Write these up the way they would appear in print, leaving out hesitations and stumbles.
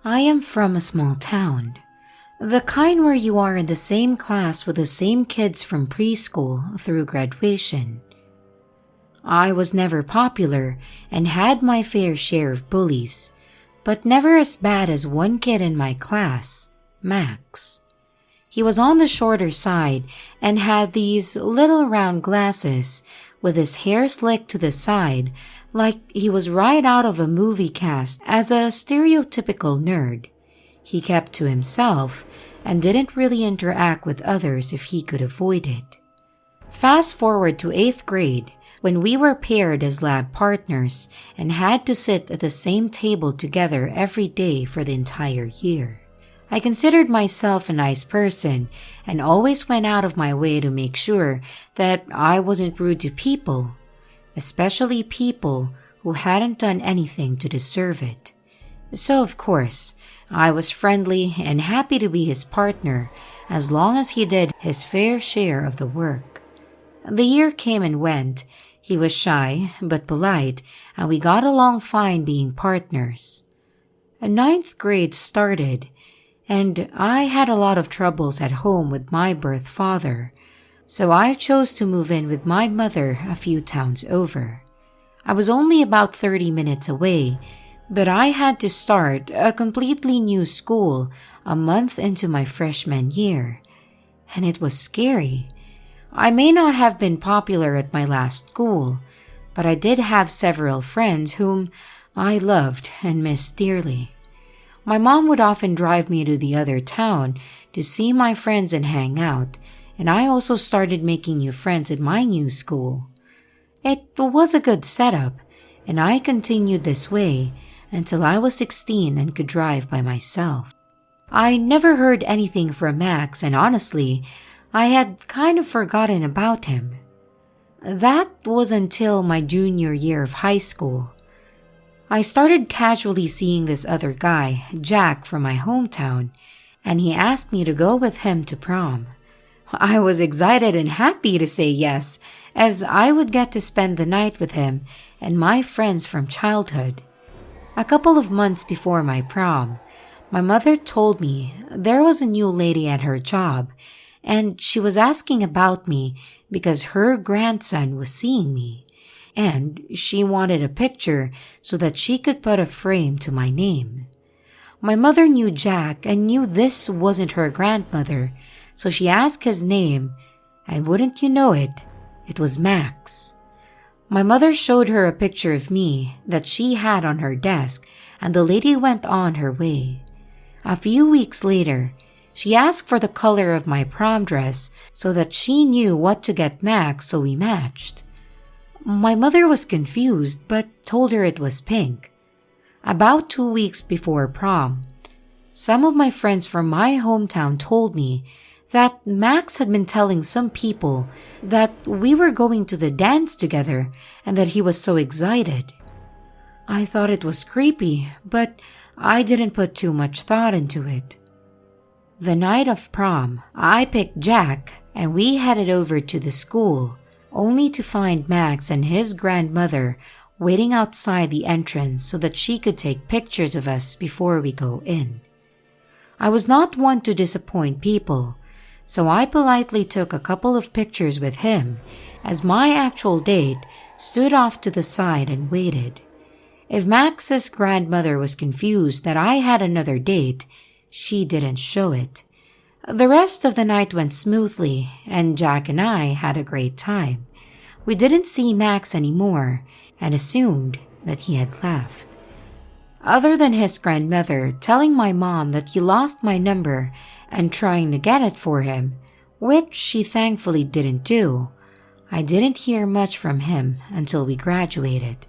I am from a small town, the kind where you are in the same class with the same kids from preschool through graduation. I was never popular and had my fair share of bullies, but never as bad as one kid in my class, Max. He was on the shorter side and had these little round glasses with his hair slicked to the side like he was right out of a movie cast as a stereotypical nerd. He kept to himself and didn't really interact with others if he could avoid it. Fast forward to 8th grade, when we were paired as lab partners and had to sit at the same table together every day for the entire year. I considered myself a nice person and always went out of my way to make sure that I wasn't rude to people, especially people who hadn't done anything to deserve it. So of course, I was friendly and happy to be his partner as long as he did his fair share of the work. The year came and went. He was shy but polite, and we got along fine being partners. 9th grade started, and I had a lot of troubles at home with my birth father, so I chose to move in with my mother a few towns over. I was only about 30 minutes away, but I had to start a completely new school a month into my freshman year, and it was scary. I may not have been popular at my last school, but I did have several friends whom I loved and missed dearly. My mom would often drive me to the other town to see my friends and hang out, and I also started making new friends at my new school. It was a good setup, and I continued this way until I was 16 and could drive by myself. I never heard anything from Max, and honestly, I had kind of forgotten about him. That was until my junior year of high school. I started casually seeing this other guy, Jack, from my hometown, and he asked me to go with him to prom. I was excited and happy to say yes, as I would get to spend the night with him and my friends from childhood. A couple of months before my prom, my mother told me there was a new lady at her job, and she was asking about me because her grandson was seeing me, and she wanted a picture so that she could put a frame to my name. My mother knew Jack and knew this wasn't her grandmother, so she asked his name, and wouldn't you know it, it was Max. My mother showed her a picture of me that she had on her desk, and the lady went on her way. A few weeks later, she asked for the color of my prom dress so that she knew what to get Max, so we matched. My mother was confused but told her it was pink. About 2 weeks before prom, some of my friends from my hometown told me that Max had been telling some people that we were going to the dance together and that he was so excited. I thought it was creepy, but I didn't put too much thought into it. The night of prom, I picked Jack and we headed over to the school, only to find Max and his grandmother waiting outside the entrance so that she could take pictures of us before we go in. I was not one to disappoint people, so I politely took a couple of pictures with him as my actual date stood off to the side and waited. If Max's grandmother was confused that I had another date, she didn't show it. The rest of the night went smoothly, and Jack and I had a great time. We didn't see Max anymore and assumed that he had left. Other than his grandmother telling my mom that he lost my number and trying to get it for him, which she thankfully didn't do, I didn't hear much from him until we graduated.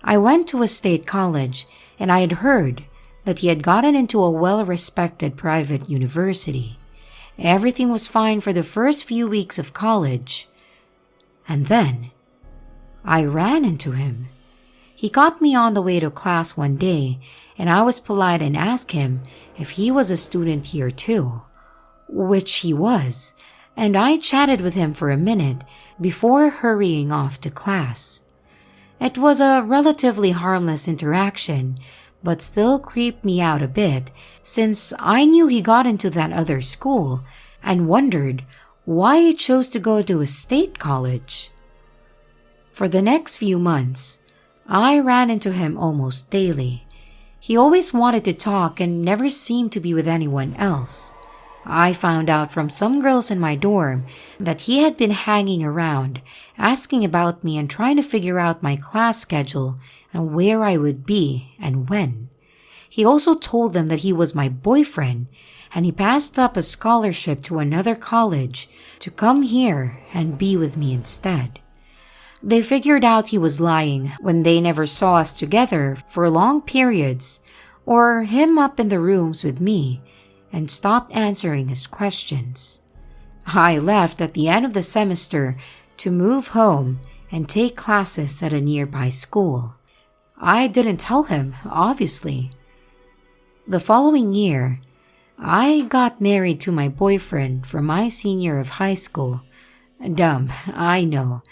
I went to a state college, and I had heard that he had gotten into a well-respected private university. Everything was fine for the first few weeks of college. And then, I ran into him. He caught me on the way to class one day, and I was polite and asked him if he was a student here too, which he was, and I chatted with him for a minute before hurrying off to class. It was a relatively harmless interaction, but still creeped me out a bit since I knew he got into that other school and wondered why he chose to go to a state college. For the next few months, I ran into him almost daily. He always wanted to talk and never seemed to be with anyone else. I found out from some girls in my dorm that he had been hanging around, asking about me and trying to figure out my class schedule and where I would be and when. He also told them that he was my boyfriend, and he passed up a scholarship to another college to come here and be with me instead. They figured out he was lying when they never saw us together for long periods or him up in the rooms with me, and stopped answering his questions. I left at the end of the semester to move home and take classes at a nearby school. I didn't tell him, obviously. The following year, I got married to my boyfriend from my senior of high school. Dumb, I know.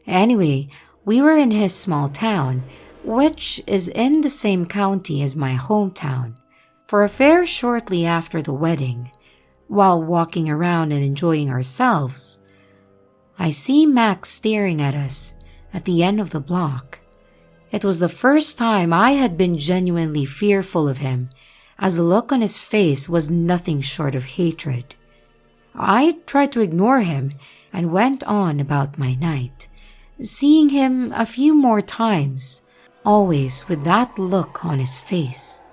Anyway, we were in his small town, which is in the same county as my hometown, for a fair shortly after the wedding. While walking around and enjoying ourselves, I see Max staring at us at the end of the block. It was the first time I had been genuinely fearful of him, as the look on his face was nothing short of hatred. I tried to ignore him and went on about my night, seeing him a few more times, always with that look on his face.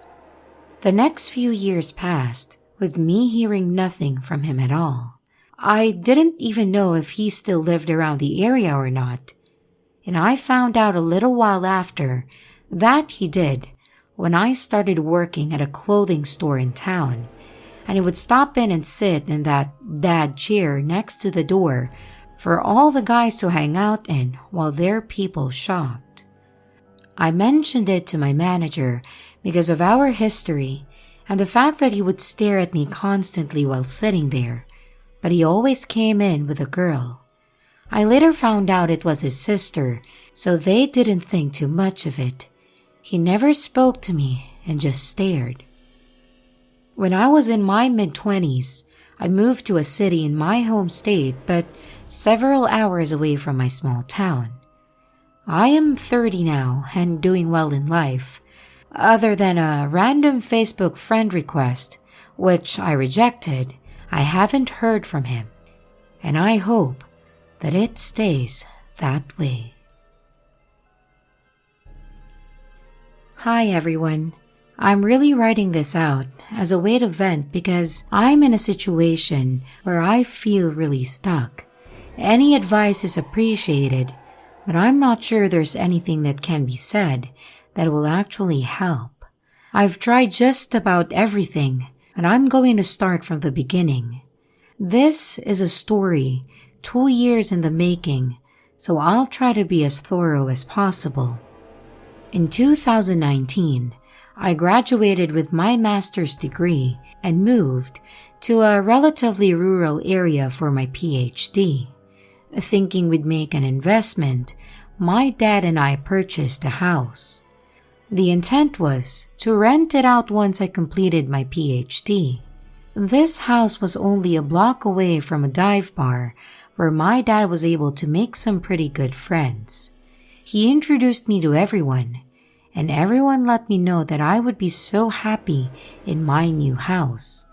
The next few years passed with me hearing nothing from him at all. I didn't even know if he still lived around the area or not, and I found out a little while after that he did when I started working at a clothing store in town, and he would stop in and sit in that dad chair next to the door for all the guys to hang out in while their people shopped. I mentioned it to my manager because of our history and the fact that he would stare at me constantly while sitting there, but he always came in with a girl. I later found out it was his sister, so they didn't think too much of it. He never spoke to me and just stared. When I was in my mid-20s, I moved to a city in my home state, but several hours away from my small town. I am 30 now and doing well in life, other than a random Facebook friend request, which I rejected. I haven't heard from him, and I hope that it stays that way. Hi everyone. I'm really writing this out as a way to vent because I'm in a situation where I feel really stuck. Any advice is appreciated, but I'm not sure there's anything that can be said that will actually help. I've tried just about everything, and I'm going to start from the beginning. This is a story 2 years in the making, so I'll try to be as thorough as possible. In 2019, I graduated with my master's degree and moved to a relatively rural area for my PhD. Thinking we'd make an investment, my dad and I purchased a house. The intent was to rent it out once I completed my PhD. This house was only a block away from a dive bar where my dad was able to make some pretty good friends. He introduced me to everyone, and everyone let me know that I would be so happy in my new house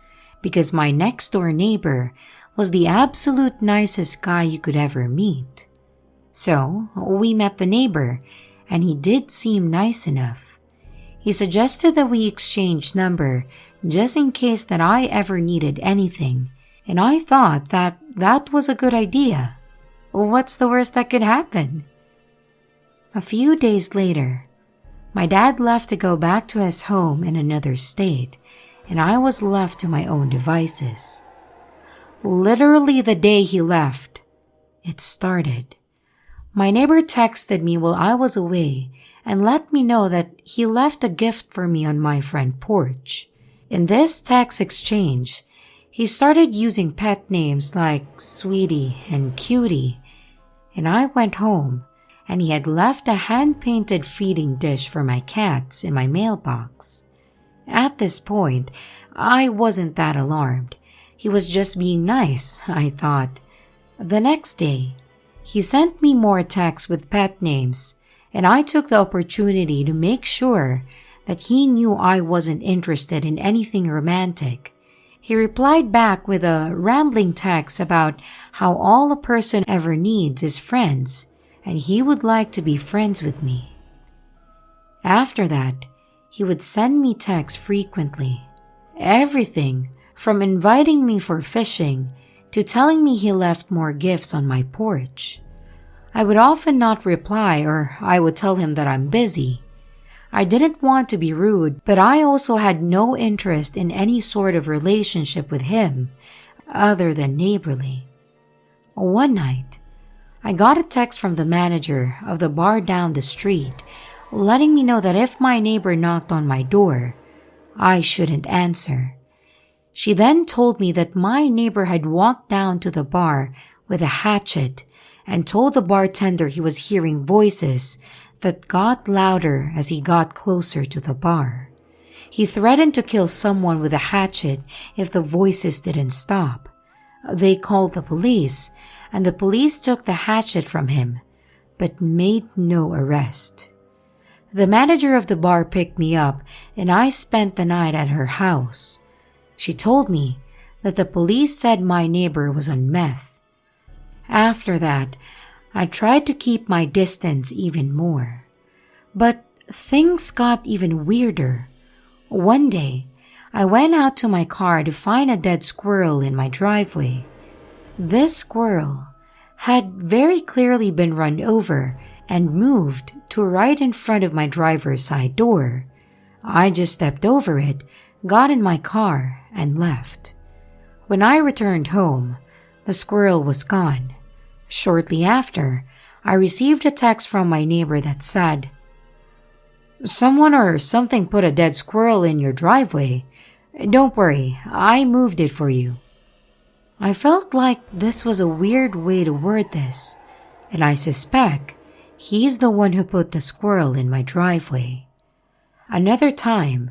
because my next door neighbor was the absolute nicest guy you could ever meet. So we met the neighbor, and he did seem nice enough. He suggested that we exchange number just in case that I ever needed anything, and I thought that was a good idea. What's the worst that could happen? A few days later, my dad left to go back to his home in another state, and I was left to my own devices. Literally the day he left, it started. My neighbor texted me while I was away and let me know that he left a gift for me on my front porch. In this text exchange, he started using pet names like Sweetie and Cutie, and I went home and he had left a hand-painted feeding dish for my cats in my mailbox. At this point, I wasn't that alarmed. He was just being nice, I thought. The next day, he sent me more texts with pet names, and I took the opportunity to make sure that he knew I wasn't interested in anything romantic. He replied back with a rambling text about how all a person ever needs is friends, and he would like to be friends with me. After that, he would send me texts frequently. Everything from inviting me for fishing to telling me he left more gifts on my porch. I would often not reply, or I would tell him that I'm busy. I didn't want to be rude, but I also had no interest in any sort of relationship with him other than neighborly. One night, I got a text from the manager of the bar down the street letting me know that if my neighbor knocked on my door, I shouldn't answer. She then told me that my neighbor had walked down to the bar with a hatchet and told the bartender he was hearing voices that got louder as he got closer to the bar. He threatened to kill someone with a hatchet if the voices didn't stop. They called the police, and the police took the hatchet from him, but made no arrest. The manager of the bar picked me up, and I spent the night at her house. She told me that the police said my neighbor was on meth. After that, I tried to keep my distance even more. But things got even weirder. One day, I went out to my car to find a dead squirrel in my driveway. This squirrel had very clearly been run over and moved to right in front of my driver's side door. I just stepped over it, got in my car, and left. When I returned home, the squirrel was gone. Shortly after, I received a text from my neighbor that said, "Someone or something put a dead squirrel in your driveway. Don't worry, I moved it for you." I felt like this was a weird way to word this, and I suspect he's the one who put the squirrel in my driveway. Another time,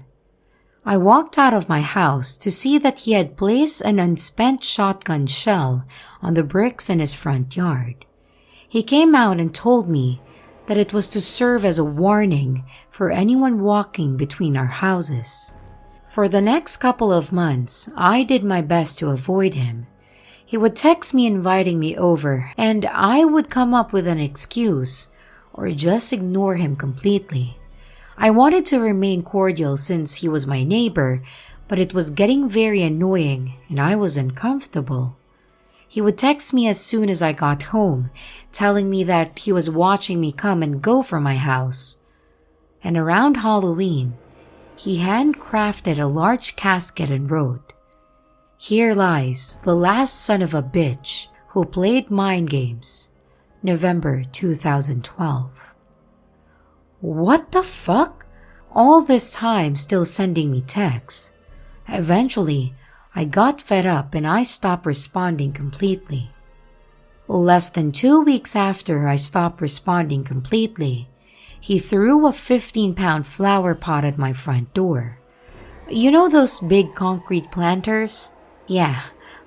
I walked out of my house to see that he had placed an unspent shotgun shell on the bricks in his front yard. He came out and told me that it was to serve as a warning for anyone walking between our houses. For the next couple of months, I did my best to avoid him. He would text me inviting me over, and I would come up with an excuse or just ignore him completely. I wanted to remain cordial since he was my neighbor, but it was getting very annoying and I was uncomfortable. He would text me as soon as I got home, telling me that he was watching me come and go from my house. And around Halloween, he handcrafted a large casket and wrote, "Here lies the last son of a bitch who played mind games. November 2012. What the fuck? All this time still sending me texts. Eventually, I got fed up and I stopped responding completely. Less than 2 weeks after I stopped responding completely, he threw a 15-pound flower pot at my front door. You know those big concrete planters? Yeah,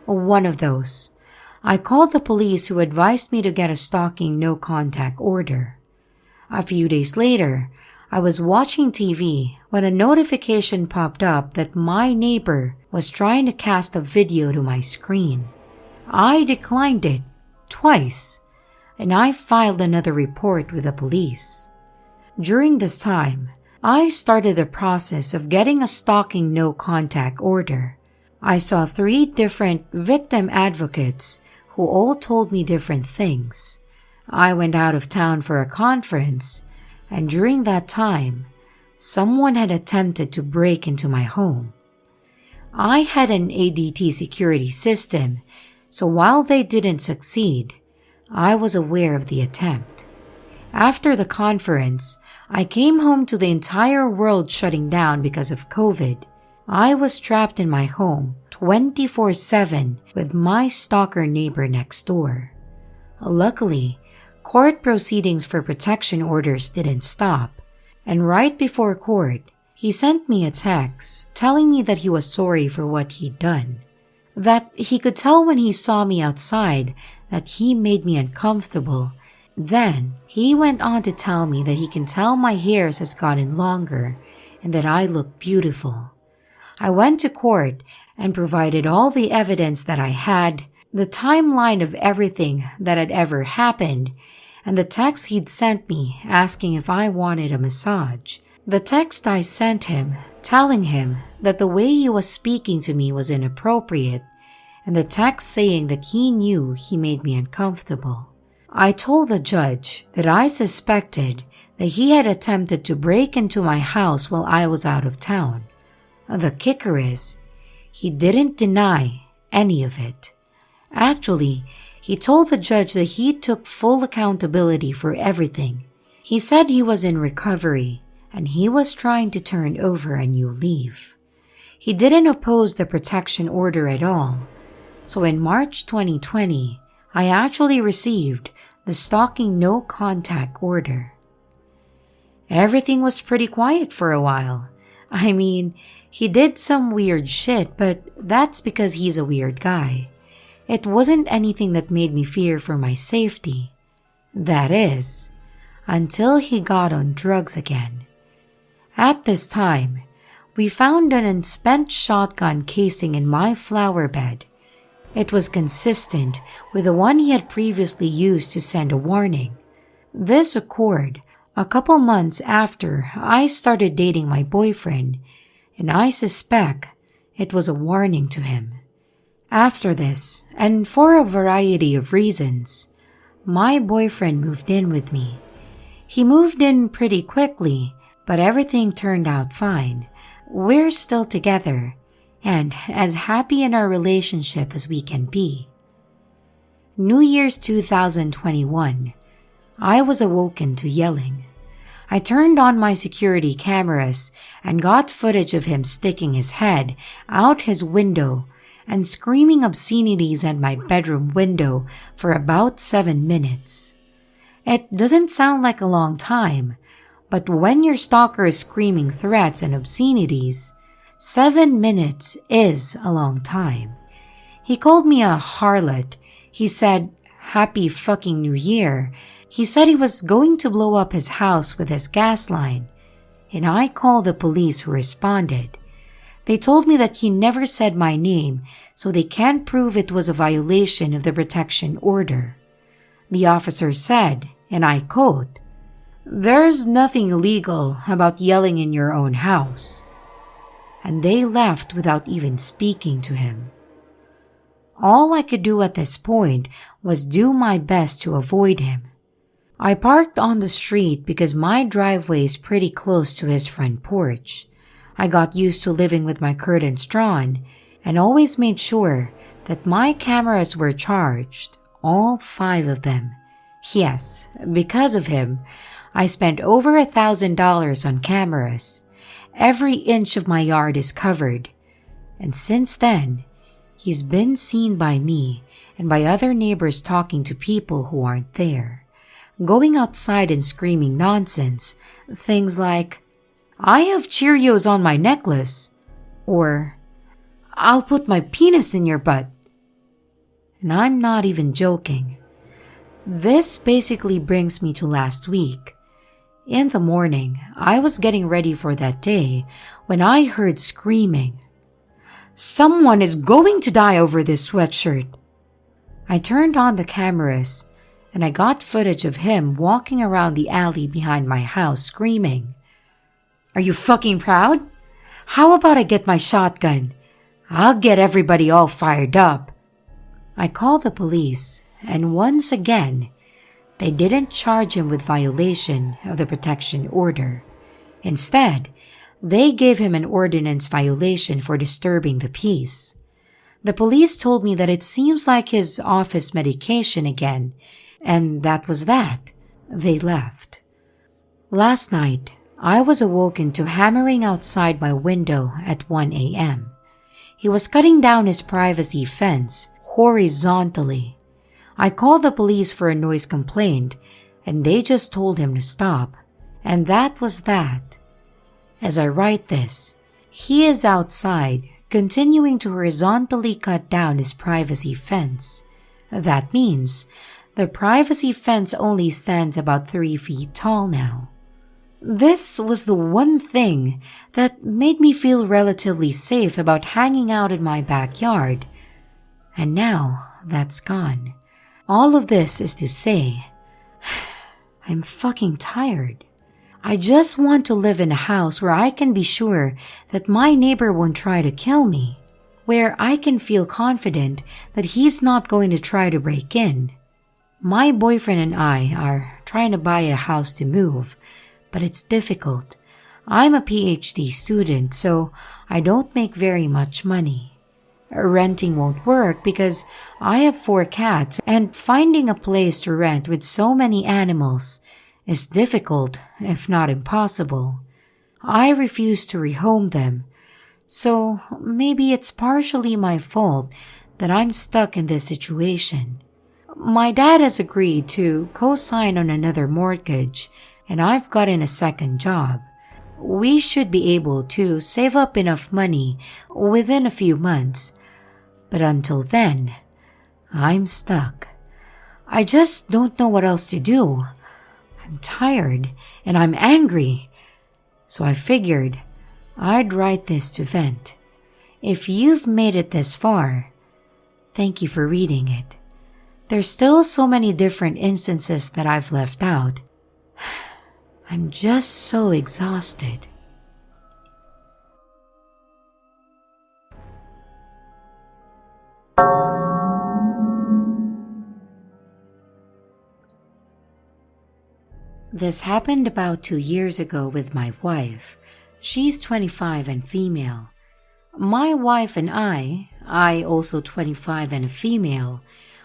one of those. I called the police who advised me to get a stalking no-contact order. A few days later, I was watching TV when a notification popped up that my neighbor was trying to cast a video to my screen. I declined it twice, and I filed another report with the police. During this time, I started the process of getting a stalking no-contact order. I saw 3 different victim advocates who all told me different things. I went out of town for a conference, and during that time, someone had attempted to break into my home. I had an ADT security system, so while they didn't succeed, I was aware of the attempt. After the conference, I came home to the entire world shutting down because of COVID. I was trapped in my home 24/7 with my stalker neighbor next door. Luckily, Court proceedings for protection orders didn't stop, and right before court, he sent me a text telling me that he was sorry for what he'd done, that he could tell when he saw me outside that he made me uncomfortable. Then, he went on to tell me that he can tell my hairs has gotten longer and that I look beautiful. I went to court and provided all the evidence that I had, the timeline of everything that had ever happened, and the text he'd sent me asking if I wanted a massage. The text I sent him telling him that the way he was speaking to me was inappropriate, and the text saying that he knew he made me uncomfortable. I told the judge that I suspected that he had attempted to break into my house while I was out of town. The kicker is, he didn't deny any of it. Actually, he told the judge that he took full accountability for everything. He said he was in recovery and he was trying to turn over a new leaf. He didn't oppose the protection order at all. So in March 2020, I actually received the stalking no contact order. Everything was pretty quiet for a while. I mean, he did some weird shit, but that's because he's a weird guy. It wasn't anything that made me fear for my safety. That is, until he got on drugs again. At this time, we found an unspent shotgun casing in my flower bed. It was consistent with the one he had previously used to send a warning. This occurred a couple months after I started dating my boyfriend, and I suspect it was a warning to him. After this, and for a variety of reasons, my boyfriend moved in with me. He moved in pretty quickly, but everything turned out fine. We're still together, and as happy in our relationship as we can be. New Year's 2021, I was awoken to yelling. I turned on my security cameras and got footage of him sticking his head out his window and screaming obscenities at my bedroom window for about 7 minutes. It doesn't sound like a long time, but when your stalker is screaming threats and obscenities, 7 minutes is a long time. He called me a harlot. He said, "Happy fucking New Year." He said he was going to blow up his house with his gas line, and I called the police who responded. They told me that he never said my name, so they can't prove it was a violation of the protection order. The officer said, and I quote, "There's nothing illegal about yelling in your own house." And they left without even speaking to him. All I could do at this point was do my best to avoid him. I parked on the street because my driveway is pretty close to his front porch. I got used to living with my curtains drawn and always made sure that my cameras were charged, all 5 of them. Yes, because of him, I spent over $1,000 on cameras. Every inch of my yard is covered. And since then, he's been seen by me and by other neighbors talking to people who aren't there. Going outside and screaming nonsense, things like, "I have Cheerios on my necklace," or "I'll put my penis in your butt." And I'm not even joking. This basically brings me to last week. In the morning, I was getting ready for that day when I heard screaming. "Someone is going to die over this sweatshirt." I turned on the cameras and I got footage of him walking around the alley behind my house screaming. "Are you fucking proud? How about I get my shotgun? I'll get everybody all fired up." I called the police, and once again, they didn't charge him with violation of the protection order. Instead, they gave him an ordinance violation for disturbing the peace. The police told me that it seems like his office medication again, and that was that. They left. Last night, I was awoken to hammering outside my window at 1 a.m. He was cutting down his privacy fence horizontally. I called the police for a noise complaint, and they just told him to stop, and that was that. As I write this, he is outside, continuing to horizontally cut down his privacy fence. That means the privacy fence only stands about 3 feet tall now. This was the one thing that made me feel relatively safe about hanging out in my backyard. And now that's gone. All of this is to say, I'm fucking tired. I just want to live in a house where I can be sure that my neighbor won't try to kill me, where I can feel confident that he's not going to try to break in. My boyfriend and I are trying to buy a house to move, but it's difficult. I'm a PhD student, so I don't make very much money. Renting won't work because I have 4 cats, and finding a place to rent with so many animals is difficult, if not impossible. I refuse to rehome them, so maybe it's partially my fault that I'm stuck in this situation. My dad has agreed to co-sign on another mortgage, and I've gotten a second job. We should be able to save up enough money within a few months, but until then, I'm stuck. I just don't know what else to do. I'm tired and I'm angry, so I figured I'd write this to vent. If you've made it this far, thank you for reading it. There's still so many different instances that I've left out. I'm just so exhausted. This happened about 2 years ago with my wife. She's 25 and female. My wife and I also 25 and a female,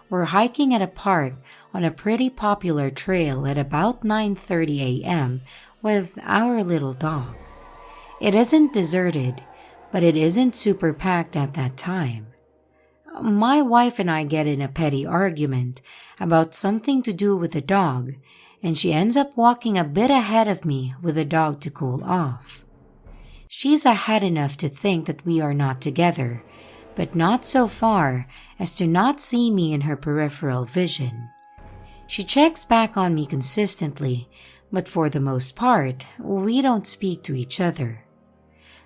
were hiking at a park on a pretty popular trail at about 9:30 a.m. with our little dog. It isn't deserted, but it isn't super packed at that time. My wife and I get in a petty argument about something to do with the dog, and she ends up walking a bit ahead of me with the dog to cool off. She's ahead enough to think that we are not together, but not so far as to not see me in her peripheral vision. She checks back on me consistently, but for the most part, we don't speak to each other.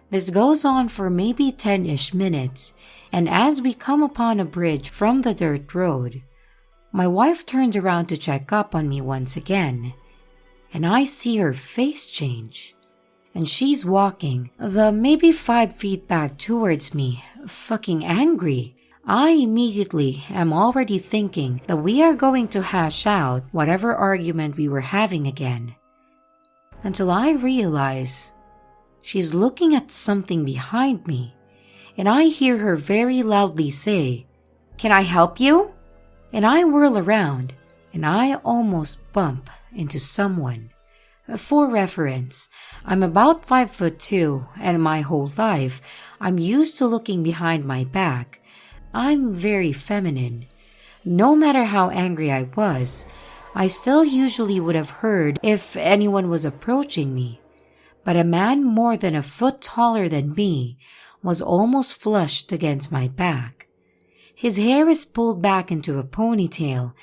This goes on for maybe 10-ish minutes, and as we come upon a bridge from the dirt road, my wife turns around to check up on me once again, and I see her face change. And she's walking the maybe 5 feet back towards me, fucking angry. I immediately am already thinking that we are going to hash out whatever argument we were having again. Until I realize she's looking at something behind me, and I hear her very loudly say, "Can I help you?" And I whirl around, and I almost bump into someone. For reference, I'm about 5'2", and my whole life, I'm used to looking behind my back. I'm very feminine. No matter how angry I was, I still usually would have heard if anyone was approaching me. But a man more than a foot taller than me was almost flushed against my back. His hair is pulled back into a ponytail,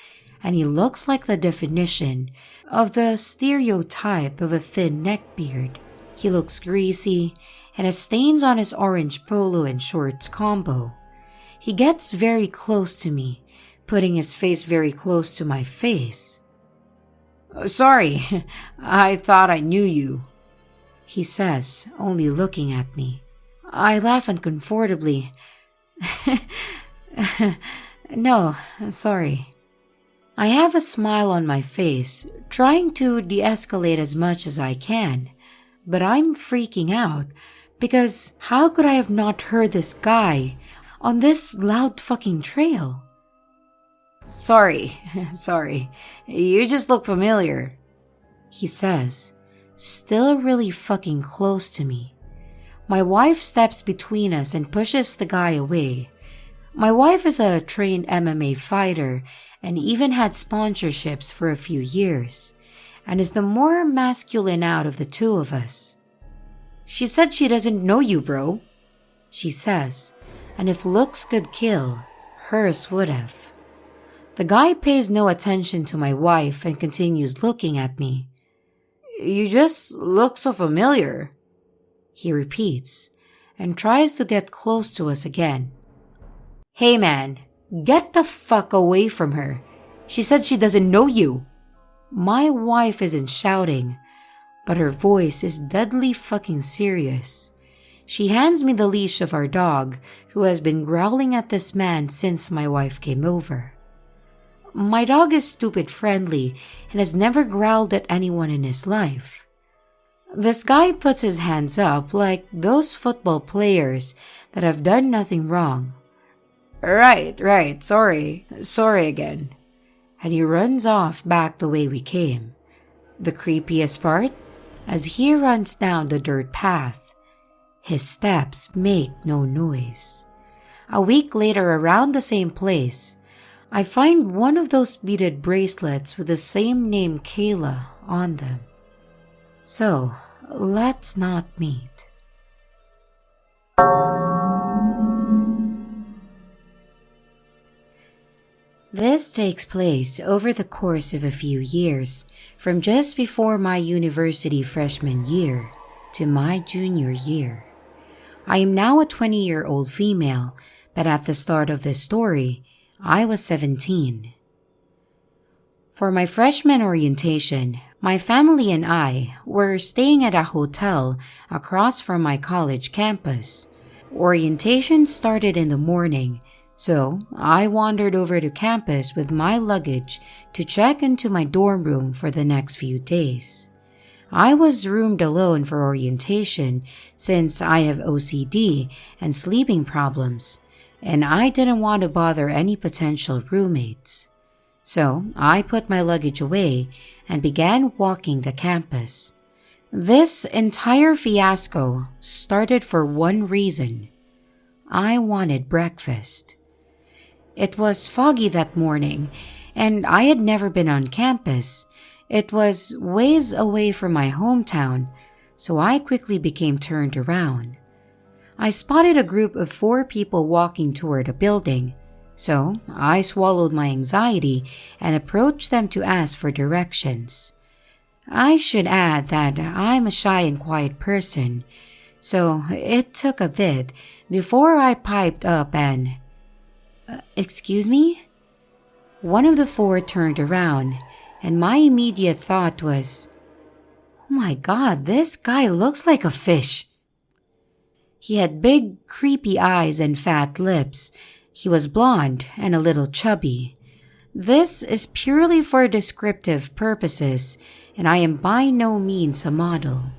and he looks like the definition of the stereotype of a thin neckbeard. He looks greasy and has stains on his orange polo and shorts combo. He gets very close to me, putting his face very close to my face. "Sorry, I thought I knew you," he says, only looking at me. I laugh uncomfortably. "No, sorry." I have a smile on my face, trying to de-escalate as much as I can, but I'm freaking out because how could I have not heard this guy on this loud fucking trail? Sorry, you just look familiar," he says, still really fucking close to me. My wife steps between us and pushes the guy away. My wife is a trained MMA fighter and even had sponsorships for a few years. and is the more masculine out of the two of us. "She said she doesn't know you, bro," she says, and if looks could kill, hers would have. The guy pays no attention to my wife and continues looking at me. "You just look so familiar," he repeats, and tries to get close to us again. "Hey man, get the fuck away from her. She said she doesn't know you." My wife isn't shouting, but her voice is deadly fucking serious. She hands me the leash of our dog, who has been growling at this man since my wife came over. My dog is stupid friendly and has never growled at anyone in his life. This guy puts his hands up like those football players that have done nothing wrong. Right, sorry again. And he runs off back the way we came. The creepiest part? As he runs down the dirt path, his steps make no noise. A week later, around the same place, I find one of those beaded bracelets with the same name Kayla on them. So, let's not meet. This takes place over the course of a few years, from just before my university freshman year to my junior year. I am now a 20-year-old female, but at the start of this story, I was 17. For my freshman orientation, my family and I were staying at a hotel across from my college campus. Orientation started in the morning, so I wandered over to campus with my luggage to check into my dorm room for the next few days. I was roomed alone for orientation since I have OCD and sleeping problems, and I didn't want to bother any potential roommates. So I put my luggage away and began walking the campus. This entire fiasco started for one reason. I wanted breakfast. It was foggy that morning, and I had never been on campus. It was ways away from my hometown, so I quickly became turned around. I spotted a group of 4 people walking toward a building, so I swallowed my anxiety and approached them to ask for directions. I should add that I'm a shy and quiet person, so it took a bit before I piped up and, "Excuse me?" One of the 4 turned around, and my immediate thought was, "Oh my god, this guy looks like a fish." He had big, creepy eyes and fat lips. He was blonde and a little chubby. This is purely for descriptive purposes, and I am by no means a model.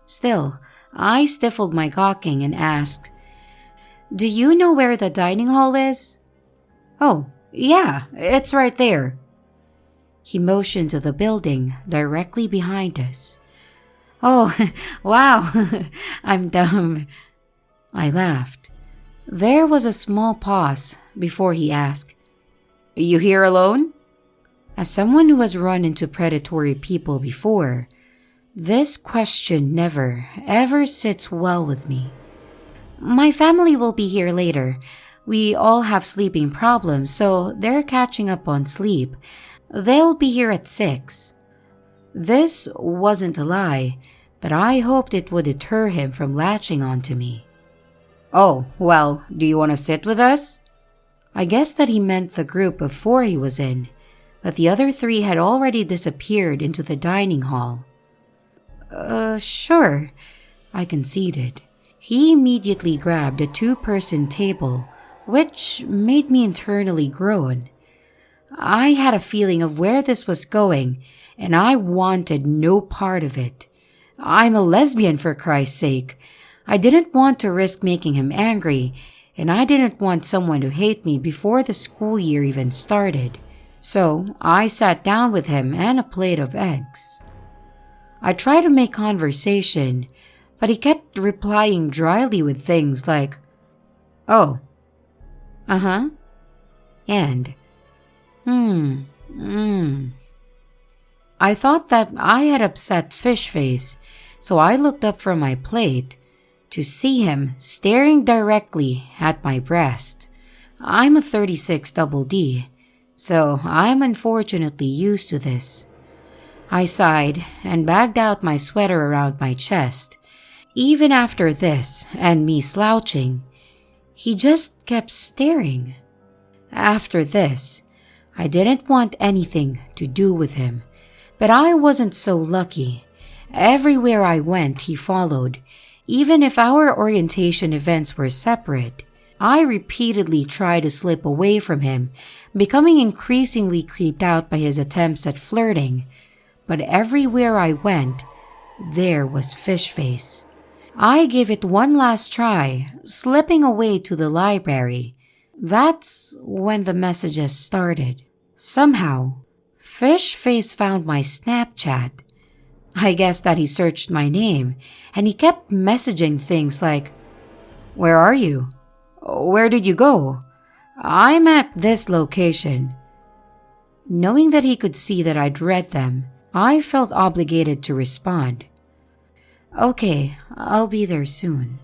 Still, I stifled my gawking and asked, "Do you know where the dining hall is?" "Oh, yeah, it's right there." He motioned to the building directly behind us. "Oh, wow, I'm dumb." I laughed. There was a small pause before he asked, "You here alone?" As someone who has run into predatory people before, this question never, ever sits well with me. "My family will be here later. We all have sleeping problems, so they're catching up on sleep. They'll be here at 6. This wasn't a lie, but I hoped it would deter him from latching onto me. "Oh, well, do you want to sit with us?" I guessed that he meant the group of 4 he was in, but the other 3 had already disappeared into the dining hall. Sure," I conceded. He immediately grabbed a 2-person table, which made me internally groan. I had a feeling of where this was going, and I wanted no part of it. I'm a lesbian, for Christ's sake. I didn't want to risk making him angry, and I didn't want someone to hate me before the school year even started. So I sat down with him and a plate of eggs. I tried to make conversation, but he kept replying dryly with things like, "Oh, and, I thought that I had upset Fish Face, so I looked up from my plate to see him staring directly at my breast. I'm a 36 double D, so I'm unfortunately used to this. I sighed and bagged out my sweater around my chest. Even after this and me slouching, he just kept staring. After this, I didn't want anything to do with him, but I wasn't so lucky. Everywhere I went, he followed. Even if our orientation events were separate, I repeatedly tried to slip away from him, becoming increasingly creeped out by his attempts at flirting. But everywhere I went, there was Fish Face. I gave it one last try, slipping away to the library. That's when the messages started. Somehow, Fish Face found my Snapchat. I guess that he searched my name, and he kept messaging things like, "Where are you? Where did you go? I'm at this location." Knowing that he could see that I'd read them, I felt obligated to respond. "Okay, I'll be there soon."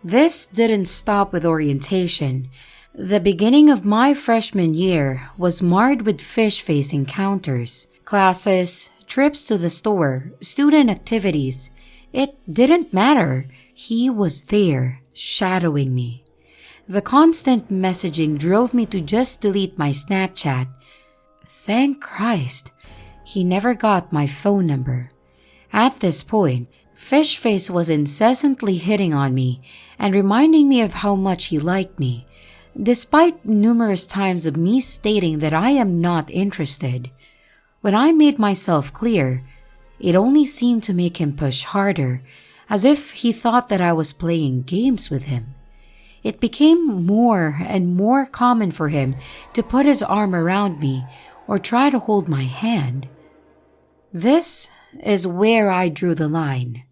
This didn't stop with orientation. The beginning of my freshman year was marred with Fish Face encounters, classes, trips to the store, student activities. It didn't matter. He was there, shadowing me. The constant messaging drove me to just delete my Snapchat. Thank Christ, he never got my phone number. At this point, Fish Face was incessantly hitting on me and reminding me of how much he liked me, despite numerous times of me stating that I am not interested. When I made myself clear, it only seemed to make him push harder, as if he thought that I was playing games with him. It became more and more common for him to put his arm around me or try to hold my hand. This is where I drew the line.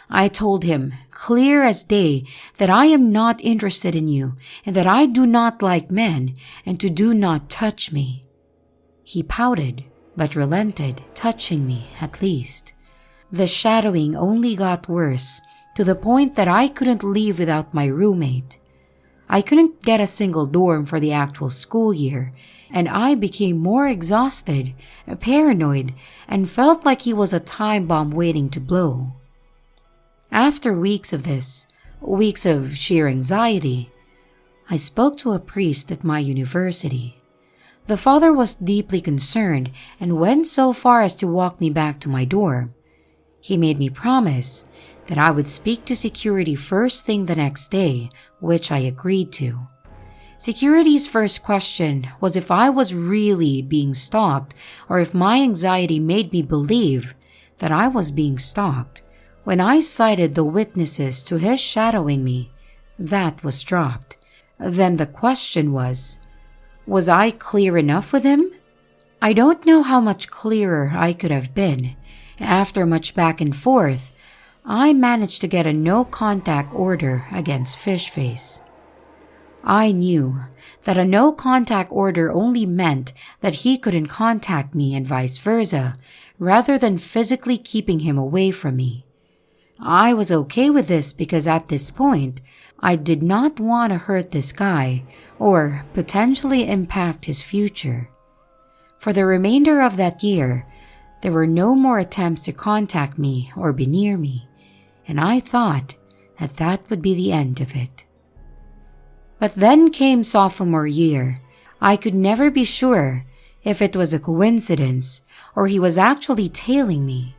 I told him, clear as day, that I am not interested in you and that I do not like men and to do not touch me. He pouted, but relented, touching me at least. The shadowing only got worse, to the point that I couldn't leave without my roommate. I couldn't get a single dorm for the actual school year, and I became more exhausted, paranoid, and felt like he was a time bomb waiting to blow. After weeks of this, weeks of sheer anxiety, I spoke to a priest at my university. The father was deeply concerned and went so far as to walk me back to my dorm. He made me promise that I would speak to security first thing the next day, which I agreed to. Security's first question was if I was really being stalked or if my anxiety made me believe that I was being stalked. When I cited the witnesses to his shadowing me, that was dropped. Then the question was I clear enough with him? I don't know how much clearer I could have been. After much back and forth, I managed to get a no-contact order against Fish Face. I knew that a no-contact order only meant that he couldn't contact me and vice versa, rather than physically keeping him away from me. I was okay with this because at this point, I did not want to hurt this guy or potentially impact his future. For the remainder of that year, there were no more attempts to contact me or be near me, and I thought that that would be the end of it. But then came sophomore year. I could never be sure if it was a coincidence or he was actually tailing me.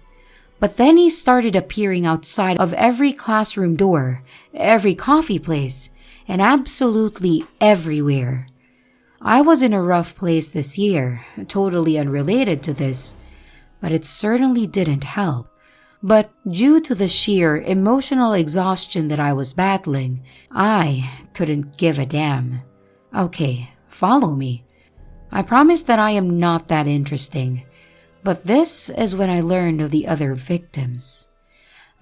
But then he started appearing outside of every classroom door, every coffee place, and absolutely everywhere. I was in a rough place this year, totally unrelated to this, but it certainly didn't help. But due to the sheer emotional exhaustion that I was battling, I couldn't give a damn. Okay, follow me. I promise that I am not that interesting. But this is when I learned of the other victims.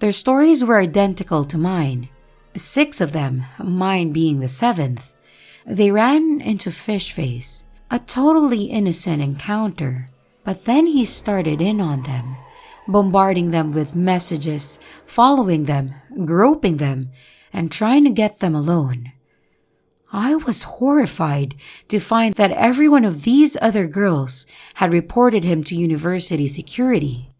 Their stories were identical to mine. 6 of them, mine being the 7th. They ran into Fish Face, a totally innocent encounter. But then he started in on them, bombarding them with messages, following them, groping them, and trying to get them alone. I was horrified to find that every one of these other girls had reported him to university security.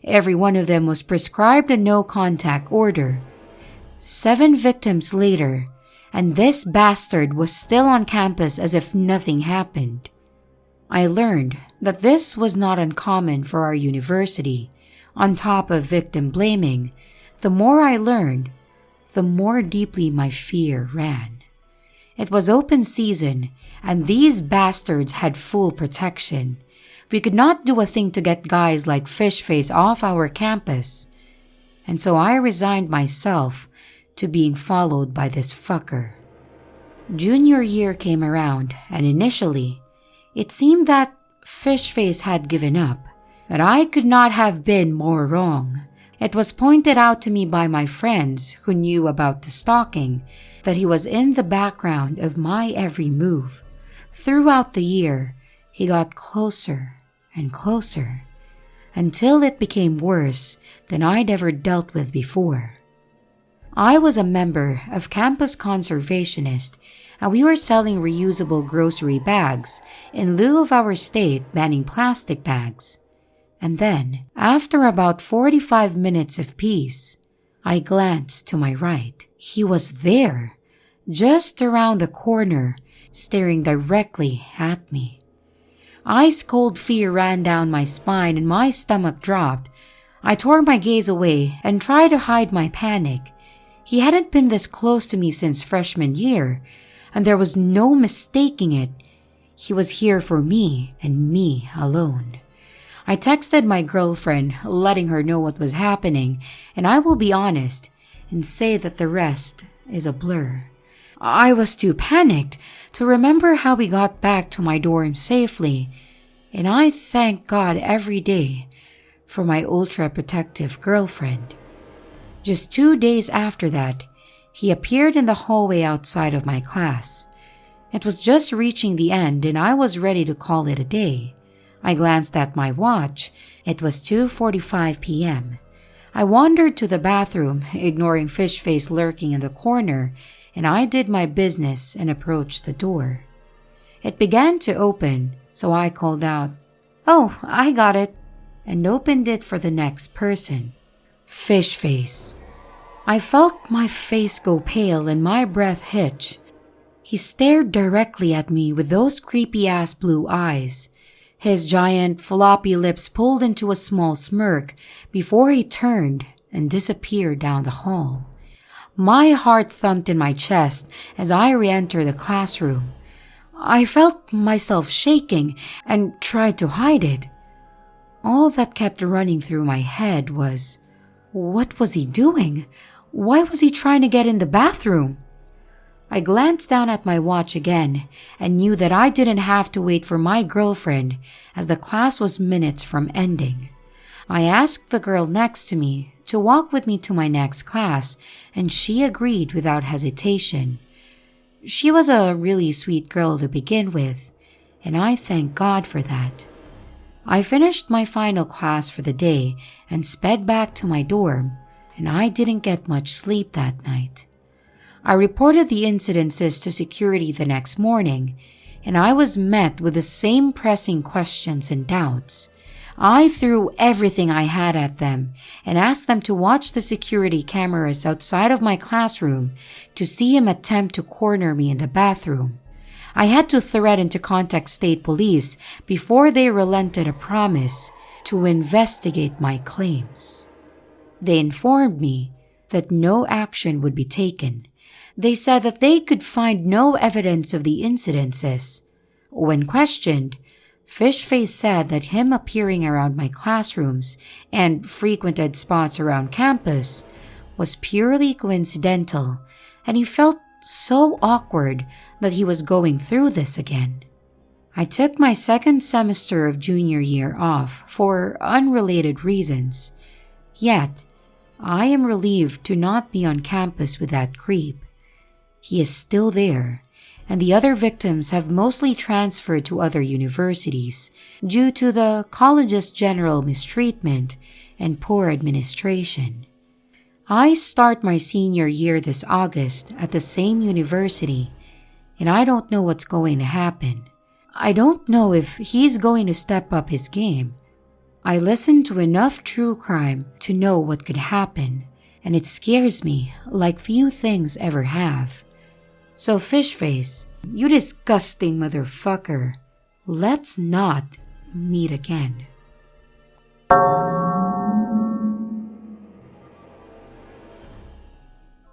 Every one of them was prescribed a no-contact order. 7 victims later, and this bastard was still on campus as if nothing happened. I learned that this was not uncommon for our university. On top of victim blaming, the more I learned, the more deeply my fear ran. It was open season, and these bastards had full protection. We could not do a thing to get guys like Fishface off our campus. And so I resigned myself to being followed by this fucker. Junior year came around, and initially, it seemed that Fishface had given up, but I could not have been more wrong. It was pointed out to me by my friends who knew about the stalking that he was in the background of my every move. Throughout the year, he got closer and closer, until it became worse than I'd ever dealt with before. I was a member of Campus Conservationist, and we were selling reusable grocery bags in lieu of our state banning plastic bags. And then, after about 45 minutes of peace, I glanced to my right. He was there, just around the corner, staring directly at me. Ice-cold fear ran down my spine and my stomach dropped. I tore my gaze away and tried to hide my panic. He hadn't been this close to me since freshman year, and there was no mistaking it. He was here for me and me alone. I texted my girlfriend, letting her know what was happening, and I will be honest and say that the rest is a blur. I was too panicked to remember how we got back to my dorm safely, and I thank God every day for my ultra-protective girlfriend. Just 2 days after that, he appeared in the hallway outside of my class. It was just reaching the end and I was ready to call it a day. I glanced at my watch. It was 2:45 p.m. I wandered to the bathroom, ignoring Fishface lurking in the corner, and I did my business and approached the door. It began to open, so I called out, "Oh, I got it," and opened it for the next person. Fishface. I felt my face go pale and my breath hitch. He stared directly at me with those creepy-ass blue eyes. His giant, floppy lips pulled into a small smirk before he turned and disappeared down the hall. My heart thumped in my chest as I re-entered the classroom. I felt myself shaking and tried to hide it. All that kept running through my head was, what was he doing? Why was he trying to get in the bathroom? I glanced down at my watch again and knew that I didn't have to wait for my girlfriend as the class was minutes from ending. I asked the girl next to me to walk with me to my next class, and she agreed without hesitation. She was a really sweet girl to begin with, and I thank God for that. I finished my final class for the day and sped back to my dorm, and I didn't get much sleep that night. I reported the incidences to security the next morning, and I was met with the same pressing questions and doubts. I threw everything I had at them and asked them to watch the security cameras outside of my classroom to see him attempt to corner me in the bathroom. I had to threaten to contact state police before they relented a promise to investigate my claims. They informed me that no action would be taken. They said that they could find no evidence of the incidences. When questioned, Fishface said that him appearing around my classrooms and frequented spots around campus was purely coincidental, and he felt so awkward that he was going through this again. I took my second semester of junior year off for unrelated reasons. Yet, I am relieved to not be on campus with that creep. He is still there, and the other victims have mostly transferred to other universities due to the college's general mistreatment and poor administration. I start my senior year this August at the same university, and I don't know what's going to happen. I don't know if he's going to step up his game. I listen to enough true crime to know what could happen, and it scares me like few things ever have. So Fishface, you disgusting motherfucker, let's not meet again.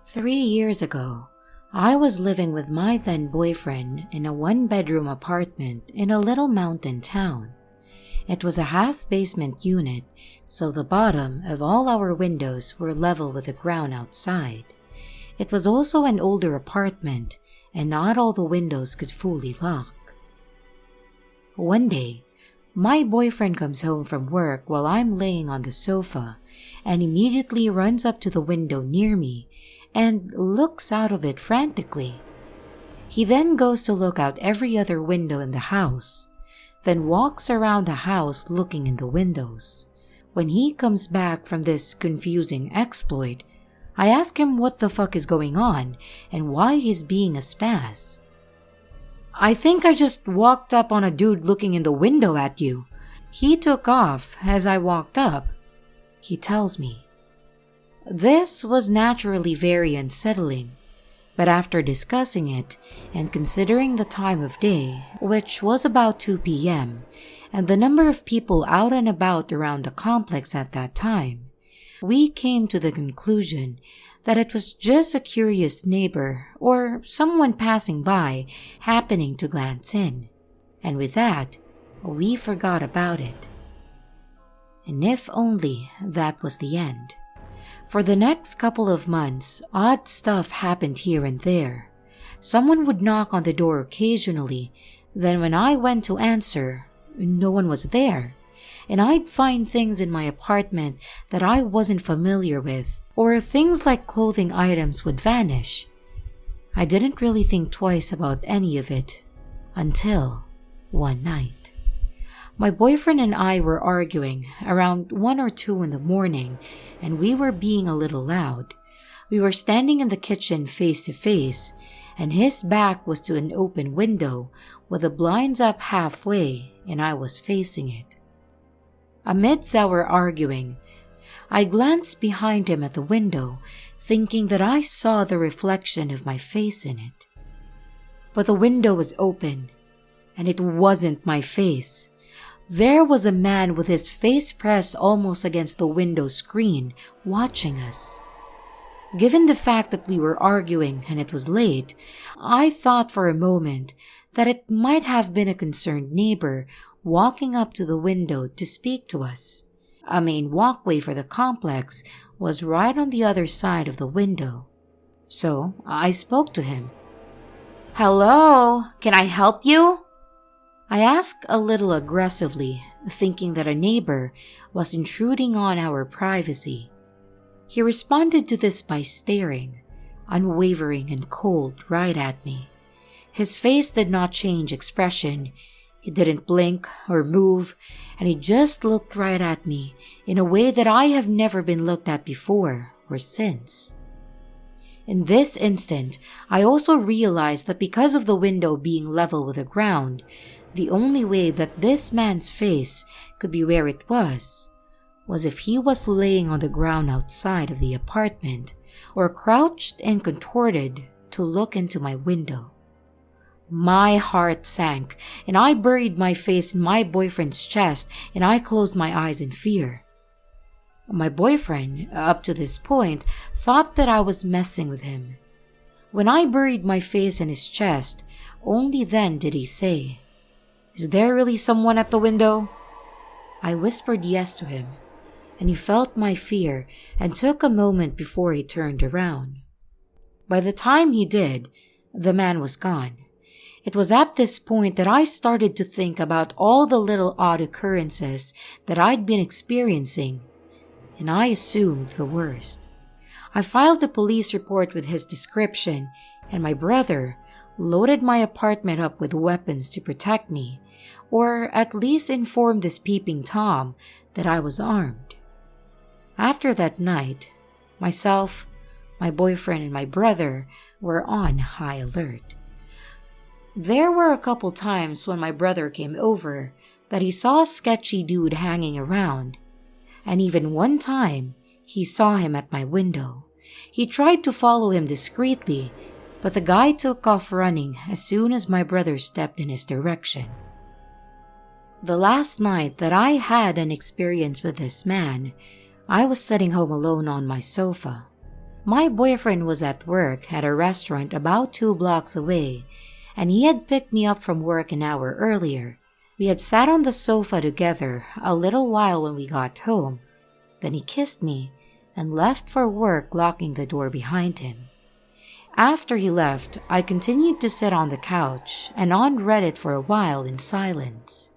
"3 years ago, I was living with my then boyfriend in a one-bedroom apartment in a little mountain town. It was a half-basement unit, so the bottom of all our windows were level with the ground outside. It was also an older apartment, and not all the windows could fully lock. One day, my boyfriend comes home from work while I'm laying on the sofa and immediately runs up to the window near me and looks out of it frantically. He then goes to look out every other window in the house, then walks around the house looking in the windows. When he comes back from this confusing exploit, I ask him what the fuck is going on and why he's being a spaz. "I think I just walked up on a dude looking in the window at you. He took off as I walked up," he tells me. This was naturally very unsettling, but after discussing it and considering the time of day, which was about 2 p.m., and the number of people out and about around the complex at that time, we came to the conclusion that it was just a curious neighbor or someone passing by happening to glance in, and with that, we forgot about it. And if only that was the end. For the next couple of months, odd stuff happened here and there. Someone would knock on the door occasionally, then when I went to answer, no one was there, and I'd find things in my apartment that I wasn't familiar with, or things like clothing items would vanish. I didn't really think twice about any of it, until one night. My boyfriend and I were arguing around 1 or 2 in the morning, and we were being a little loud. We were standing in the kitchen face to face, and his back was to an open window with the blinds up halfway, and I was facing it. Amidst our arguing, I glanced behind him at the window, thinking that I saw the reflection of my face in it. But the window was open, and it wasn't my face. There was a man with his face pressed almost against the window screen, watching us. Given the fact that we were arguing and it was late, I thought for a moment that it might have been a concerned neighbor walking up to the window to speak to us. A main walkway for the complex was right on the other side of the window. So I spoke to him. "Hello, can I help you?" I asked a little aggressively, thinking that a neighbor was intruding on our privacy. He responded to this by staring, unwavering and cold, right at me. His face did not change expression. He didn't blink or move, and he just looked right at me in a way that I have never been looked at before or since. In this instant, I also realized that because of the window being level with the ground, the only way that this man's face could be where it was if he was laying on the ground outside of the apartment or crouched and contorted to look into my window. My heart sank, and I buried my face in my boyfriend's chest, and I closed my eyes in fear. My boyfriend, up to this point, thought that I was messing with him. When I buried my face in his chest, only then did he say, "Is there really someone at the window?" I whispered yes to him, and he felt my fear and took a moment before he turned around. By the time he did, the man was gone. It was at this point that I started to think about all the little odd occurrences that I'd been experiencing, and I assumed the worst. I filed a police report with his description, and my brother loaded my apartment up with weapons to protect me, or at least inform this peeping Tom that I was armed. After that night, myself, my boyfriend, and my brother were on high alert. There were a couple times when my brother came over that he saw a sketchy dude hanging around, and even one time he saw him at my window. He tried to follow him discreetly, but the guy took off running as soon as my brother stepped in his direction. The last night that I had an experience with this man, I was sitting home alone on my sofa. My boyfriend was at work at a restaurant about 2 blocks away, and he had picked me up from work an hour earlier. We had sat on the sofa together a little while when we got home. Then he kissed me and left for work, locking the door behind him. After he left, I continued to sit on the couch and on Reddit for a while in silence.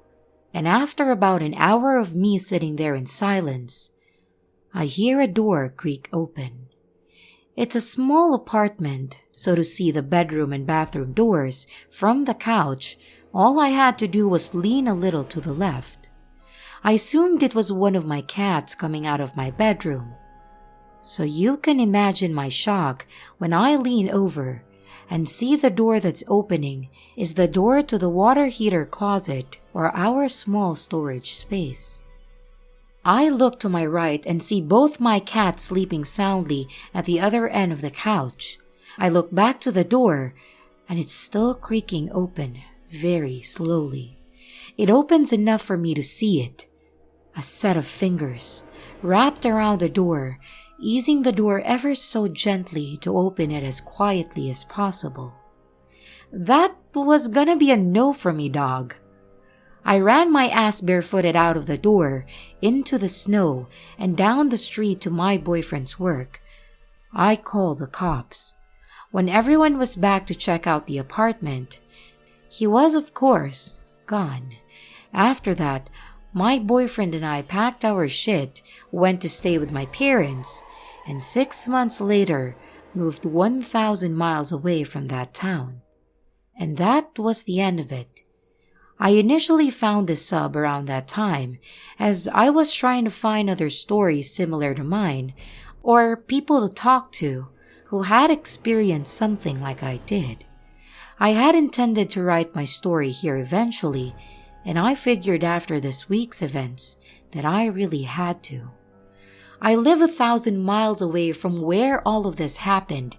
And after about an hour of me sitting there in silence, I hear a door creak open. It's a small apartment, so to see the bedroom and bathroom doors from the couch, all I had to do was lean a little to the left. I assumed it was one of my cats coming out of my bedroom. So you can imagine my shock when I lean over and see the door that's opening is the door to the water heater closet or our small storage space. I look to my right and see both my cats sleeping soundly at the other end of the couch. I look back to the door and it's still creaking open very slowly. It opens enough for me to see it. A set of fingers wrapped around the door, easing the door ever so gently to open it as quietly as possible. That was gonna be a no for me, dog. I ran my ass barefooted out of the door, into the snow, and down the street to my boyfriend's work. I called the cops. When everyone was back to check out the apartment, he was, of course, gone. After that, my boyfriend and I packed our shit, went to stay with my parents, and 6 months later moved 1,000 miles away from that town. And that was the end of it. I initially found this sub around that time, as I was trying to find other stories similar to mine, or people to talk to who had experienced something like I did. I had intended to write my story here eventually, and I figured after this week's events that I really had to. I live 1,000 miles away from where all of this happened,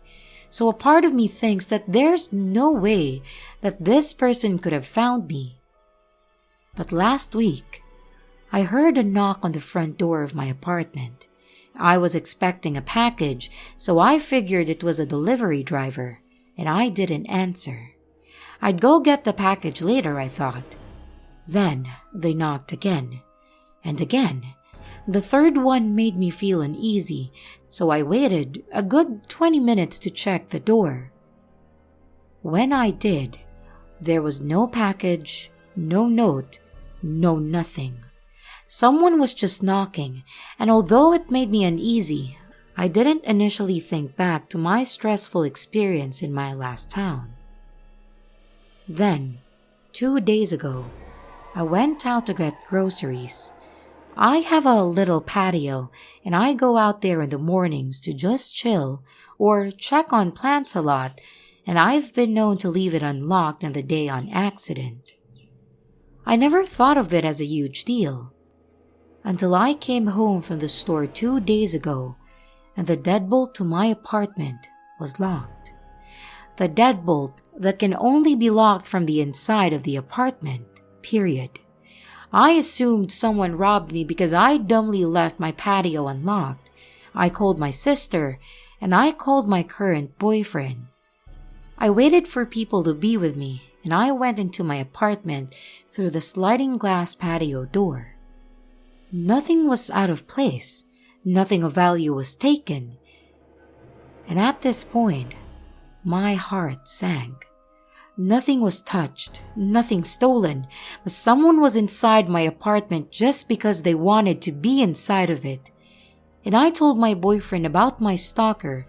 so a part of me thinks that there's no way that this person could have found me. But last week, I heard a knock on the front door of my apartment. I was expecting a package, so I figured it was a delivery driver, and I didn't answer. I'd go get the package later, I thought. Then they knocked again, and again. The third one made me feel uneasy, so I waited a good 20 minutes to check the door. When I did, there was no package, no note, no nothing. Someone was just knocking, and although it made me uneasy, I didn't initially think back to my stressful experience in my last town. Then, 2 days ago, I went out to get groceries. I have a little patio, and I go out there in the mornings to just chill or check on plants a lot, and I've been known to leave it unlocked in the day on accident. I never thought of it as a huge deal, until I came home from the store 2 days ago, and the deadbolt to my apartment was locked. The deadbolt that can only be locked from the inside of the apartment, period. I assumed someone robbed me because I dumbly left my patio unlocked. I called my sister, and I called my current boyfriend. I waited for people to be with me, and I went into my apartment through the sliding glass patio door. Nothing was out of place. Nothing of value was taken. And at this point, my heart sank. Nothing was touched, nothing stolen, but someone was inside my apartment just because they wanted to be inside of it. and I told my boyfriend about my stalker,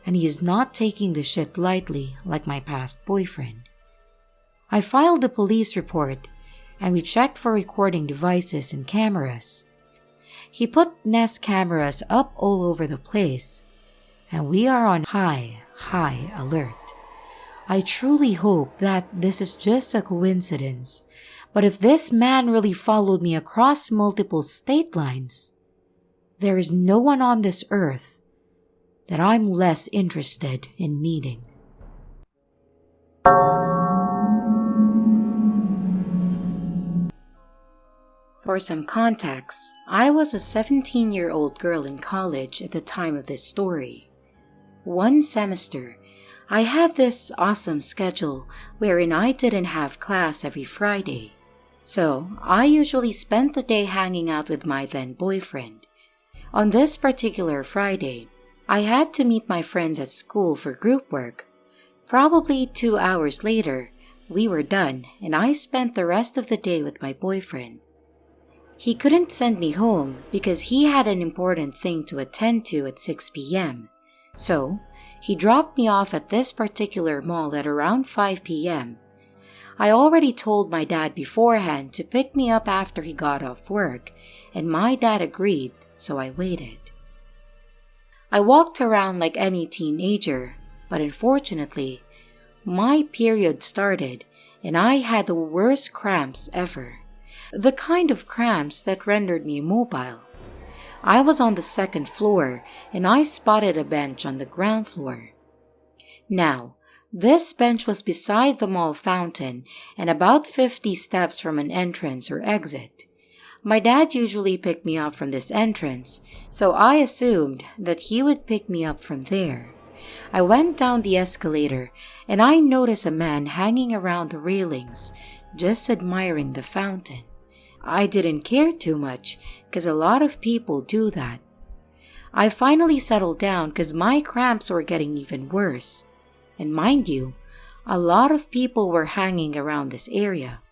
and he is not taking the shit lightly like my past boyfriend. I filed a police report, and we checked for recording devices and cameras. He put Nest cameras up all over the place, and we are on high alert. I truly hope that this is just a coincidence, but if this man really followed me across multiple state lines, there is no one on this earth that I'm less interested in meeting. For some context, I was a 17-year-old girl in college at the time of this story. One semester, I had this awesome schedule wherein I didn't have class every Friday, so I usually spent the day hanging out with my then boyfriend. On this particular Friday, I had to meet my friends at school for group work. Probably 2 hours later, we were done and I spent the rest of the day with my boyfriend. He couldn't send me home because he had an important thing to attend to at 6 p.m. So, he dropped me off at this particular mall at around 5 p.m. I already told my dad beforehand to pick me up after he got off work, and my dad agreed, so I waited. I walked around like any teenager, but unfortunately, my period started and I had the worst cramps ever. The kind of cramps that rendered me immobile. I was on the second floor and I spotted a bench on the ground floor. Now, this bench was beside the mall fountain and about 50 steps from an entrance or exit. My dad usually picked me up from this entrance, so I assumed that he would pick me up from there. I went down the escalator and I noticed a man hanging around the railings, just admiring the fountain. I didn't care too much because a lot of people do that. I finally settled down because my cramps were getting even worse. And mind you, a lot of people were hanging around this area.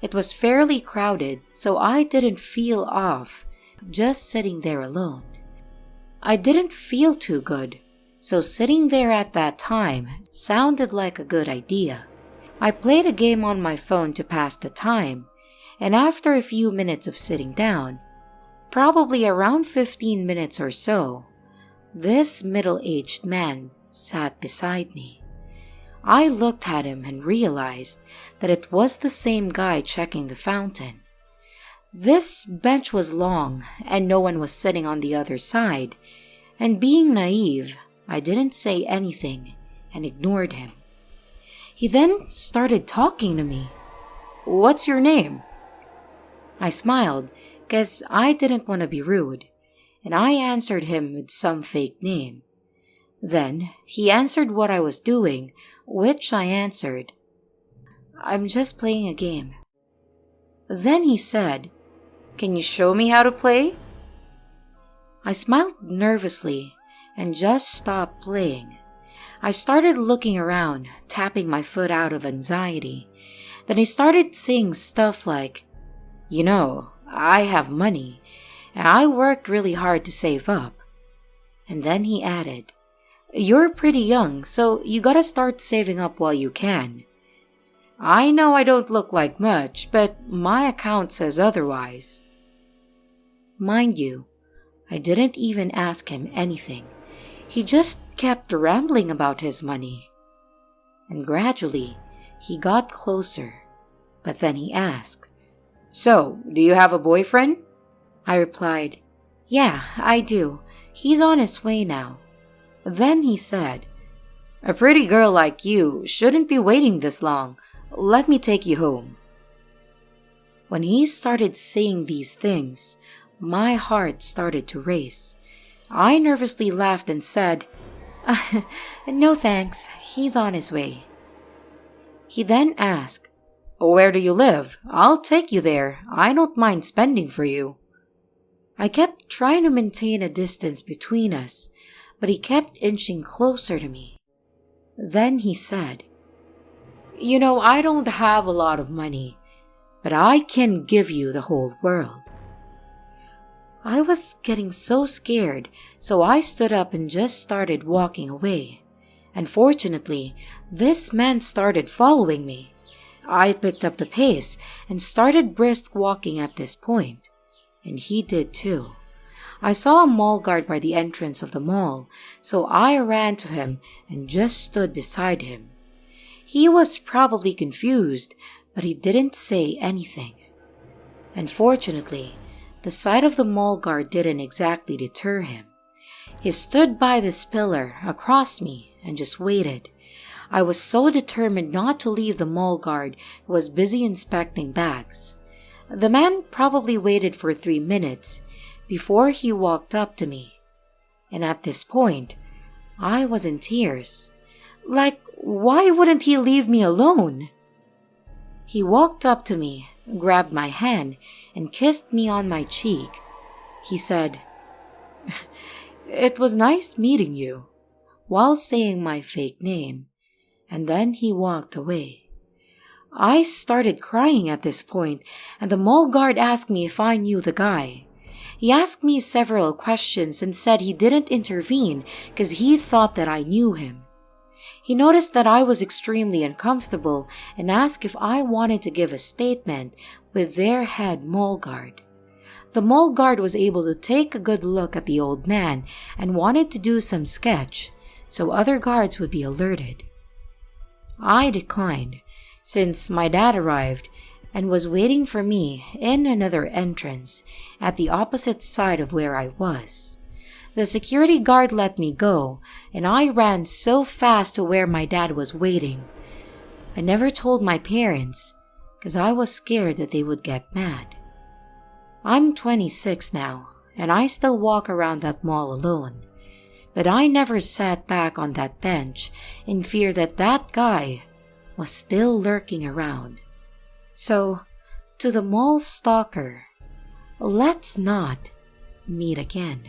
It was fairly crowded, so I didn't feel off, just sitting there alone. I didn't feel too good, so sitting there at that time sounded like a good idea. I played a game on my phone to pass the time, and after a few minutes of sitting down, probably around 15 minutes or so, this middle-aged man sat beside me. I looked at him and realized that it was the same guy checking the fountain. This bench was long and no one was sitting on the other side, and being naive, I didn't say anything and ignored him. He then started talking to me. "What's your name?" I smiled because I didn't want to be rude, and I answered him with some fake name. Then he answered what I was doing, which I answered. "I'm just playing a game." Then he said, "Can you show me how to play?" I smiled nervously and just stopped playing. I started looking around, tapping my foot out of anxiety. Then he started saying stuff like, "You know, I have money, and I worked really hard to save up." And then he added, "You're pretty young, so you gotta start saving up while you can. I know I don't look like much, but my account says otherwise." Mind you, I didn't even ask him anything. He just kept rambling about his money. And gradually, he got closer, but then he asked, "So, do you have a boyfriend?" I replied, "Yeah, I do. He's on his way now." Then he said, "A pretty girl like you shouldn't be waiting this long. Let me take you home." When he started saying these things, my heart started to race. I nervously laughed and said, "No thanks, he's on his way." He then asked, "Where do you live? I'll take you there. I don't mind spending for you." I kept trying to maintain a distance between us, but he kept inching closer to me. Then he said, "You know, I don't have a lot of money, but I can give you the whole world." I was getting so scared, so I stood up and just started walking away. Unfortunately, this man started following me. I picked up the pace and started brisk walking at this point, and he did too. I saw a mall guard by the entrance of the mall, so I ran to him and just stood beside him. He was probably confused, but he didn't say anything. Unfortunately, the sight of the mall guard didn't exactly deter him. He stood by this pillar across me and just waited. I was so determined not to leave the mall guard who was busy inspecting bags. The man probably waited for 3 minutes before he walked up to me. And at this point, I was in tears. Like, why wouldn't he leave me alone? He walked up to me, grabbed my hand, and kissed me on my cheek. He said, "It was nice meeting you," while saying my fake name, and then he walked away. I started crying at this point, and the mall guard asked me if I knew the guy. He asked me several questions and said he didn't intervene because he thought that I knew him. He noticed that I was extremely uncomfortable and asked if I wanted to give a statement with their head mall guard. The mall guard was able to take a good look at the old man and wanted to do some sketch so other guards would be alerted. I declined since my dad arrived and was waiting for me in another entrance at the opposite side of where I was. The security guard let me go, and I ran so fast to where my dad was waiting. I never told my parents because I was scared that they would get mad. I'm 26 now, and I still walk around that mall alone. But I never sat back on that bench in fear that that guy was still lurking around. So, to the mall stalker, let's not meet again.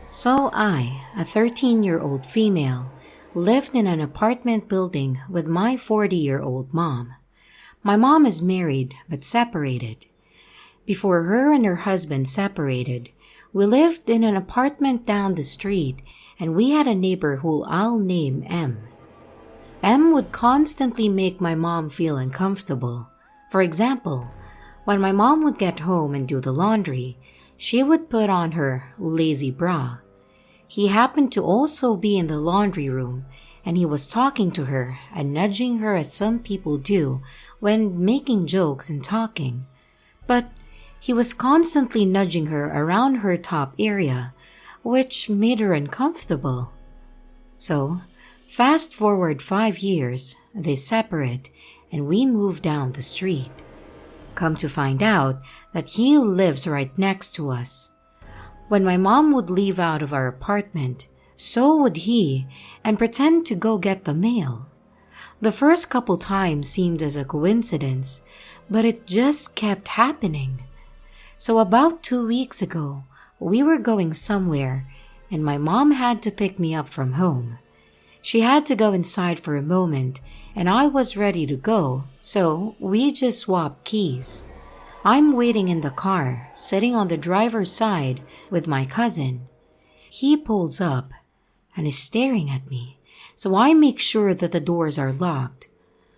So I, a 13-year-old female, lived in an apartment building with my 40-year-old mom. My mom is married but separated. Before her and her husband separated, we lived in an apartment down the street, and we had a neighbor who I'll name M. M would constantly make my mom feel uncomfortable. For example, when my mom would get home and do the laundry, she would put on her lazy bra. He happened to also be in the laundry room, and he was talking to her and nudging her as some people do when making jokes and talking. But he was constantly nudging her around her top area, which made her uncomfortable. So, fast forward 5 years, they separate and we move down the street. Come to find out that he lives right next to us. When my mom would leave out of our apartment, so would he, and pretend to go get the mail. The first couple times seemed as a coincidence, but it just kept happening. So about 2 weeks ago, we were going somewhere, and my mom had to pick me up from home. She had to go inside for a moment, and I was ready to go, so we just swapped keys. I'm waiting in the car, sitting on the driver's side with my cousin. He pulls up and is staring at me, so I make sure that the doors are locked.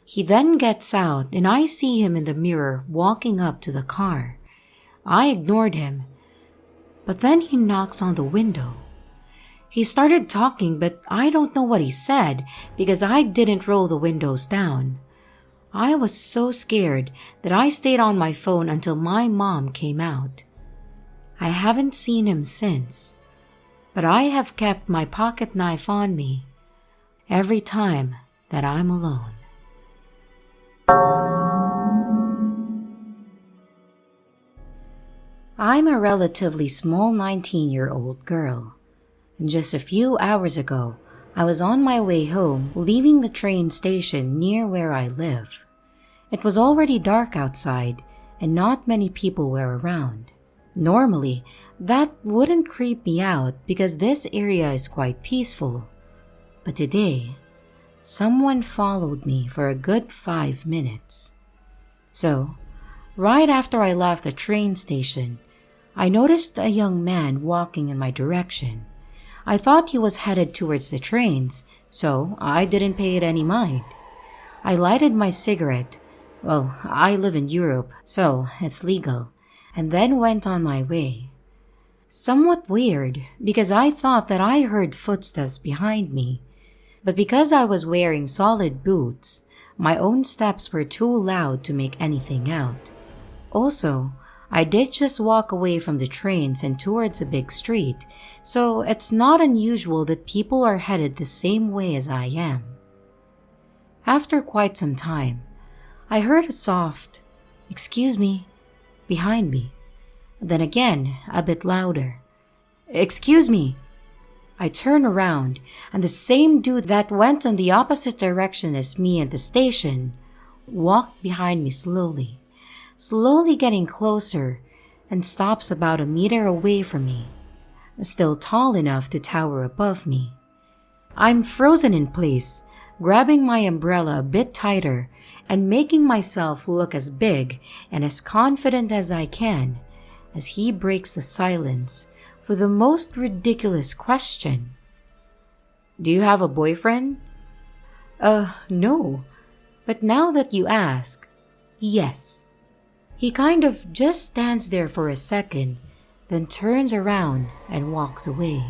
He then gets out, and I see him in the mirror walking up to the car. I ignored him, but then he knocks on the window. He started talking, but I don't know what he said because I didn't roll the windows down. I was so scared that I stayed on my phone until my mom came out. I haven't seen him since, but I have kept my pocket knife on me every time that I'm alone. I'm a relatively small 19-year-old girl. Just a few hours ago, I was on my way home, leaving the train station near where I live. It was already dark outside, and not many people were around. Normally, that wouldn't creep me out because this area is quite peaceful. But today, someone followed me for a good 5 minutes. So, right after I left the train station, I noticed a young man walking in my direction. I thought he was headed towards the trains, so I didn't pay it any mind. I lighted my cigarette. Well, I live in Europe, so it's legal, and then went on my way. Somewhat weird, because I thought that I heard footsteps behind me. But because I was wearing solid boots, my own steps were too loud to make anything out. Also, I did just walk away from the trains and towards a big street, so it's not unusual that people are headed the same way as I am. After quite some time, I heard a soft, "Excuse me," behind me. Then again, a bit louder, "Excuse me." I turned around, and the same dude that went in the opposite direction as me at the station walked behind me slowly getting closer, and stops about a meter away from me, still tall enough to tower above me. I'm frozen in place, grabbing my umbrella a bit tighter and making myself look as big and as confident as I can as he breaks the silence with the most ridiculous question. "Do you have a boyfriend?" No. But now that you ask, yes." He kind of just stands there for a second, then turns around and walks away.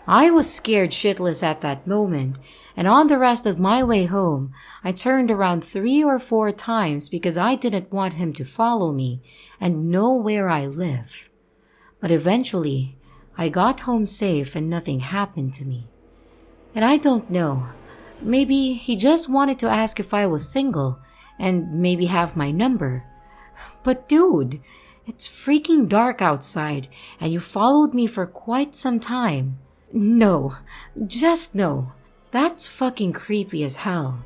I was scared shitless at that moment, and on the rest of my way home, I turned around 3 or 4 times because I didn't want him to follow me and know where I live. But eventually, I got home safe and nothing happened to me. And I don't know, maybe he just wanted to ask if I was single and maybe have my number. But dude, it's freaking dark outside and you followed me for quite some time. No, just no. That's fucking creepy as hell.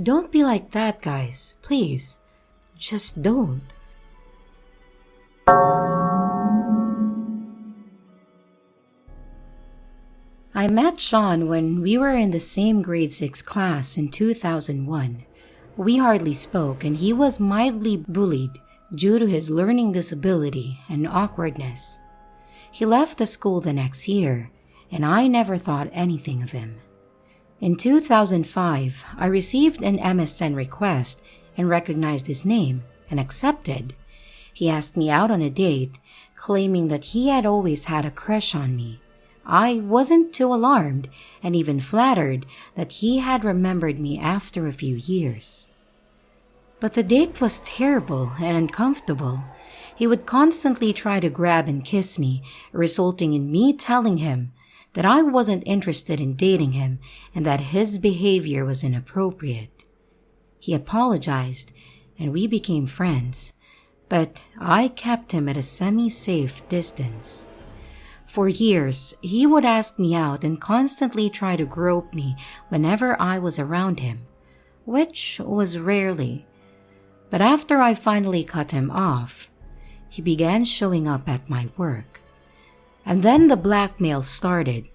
Don't be like that, guys. Please. Just don't. I met Sean when we were in the same grade 6 class in 2001. We hardly spoke and he was mildly bullied due to his learning disability and awkwardness. He left the school the next year, and I never thought anything of him. In 2005, I received an MSN request and recognized his name and accepted. He asked me out on a date, claiming that he had always had a crush on me. I wasn't too alarmed and even flattered that he had remembered me after a few years. But the date was terrible and uncomfortable. He would constantly try to grab and kiss me, resulting in me telling him that I wasn't interested in dating him and that his behavior was inappropriate. He apologized and we became friends, but I kept him at a semi-safe distance. For years, he would ask me out and constantly try to grope me whenever I was around him, which was rarely. But after I finally cut him off, he began showing up at my work. And then the blackmail started.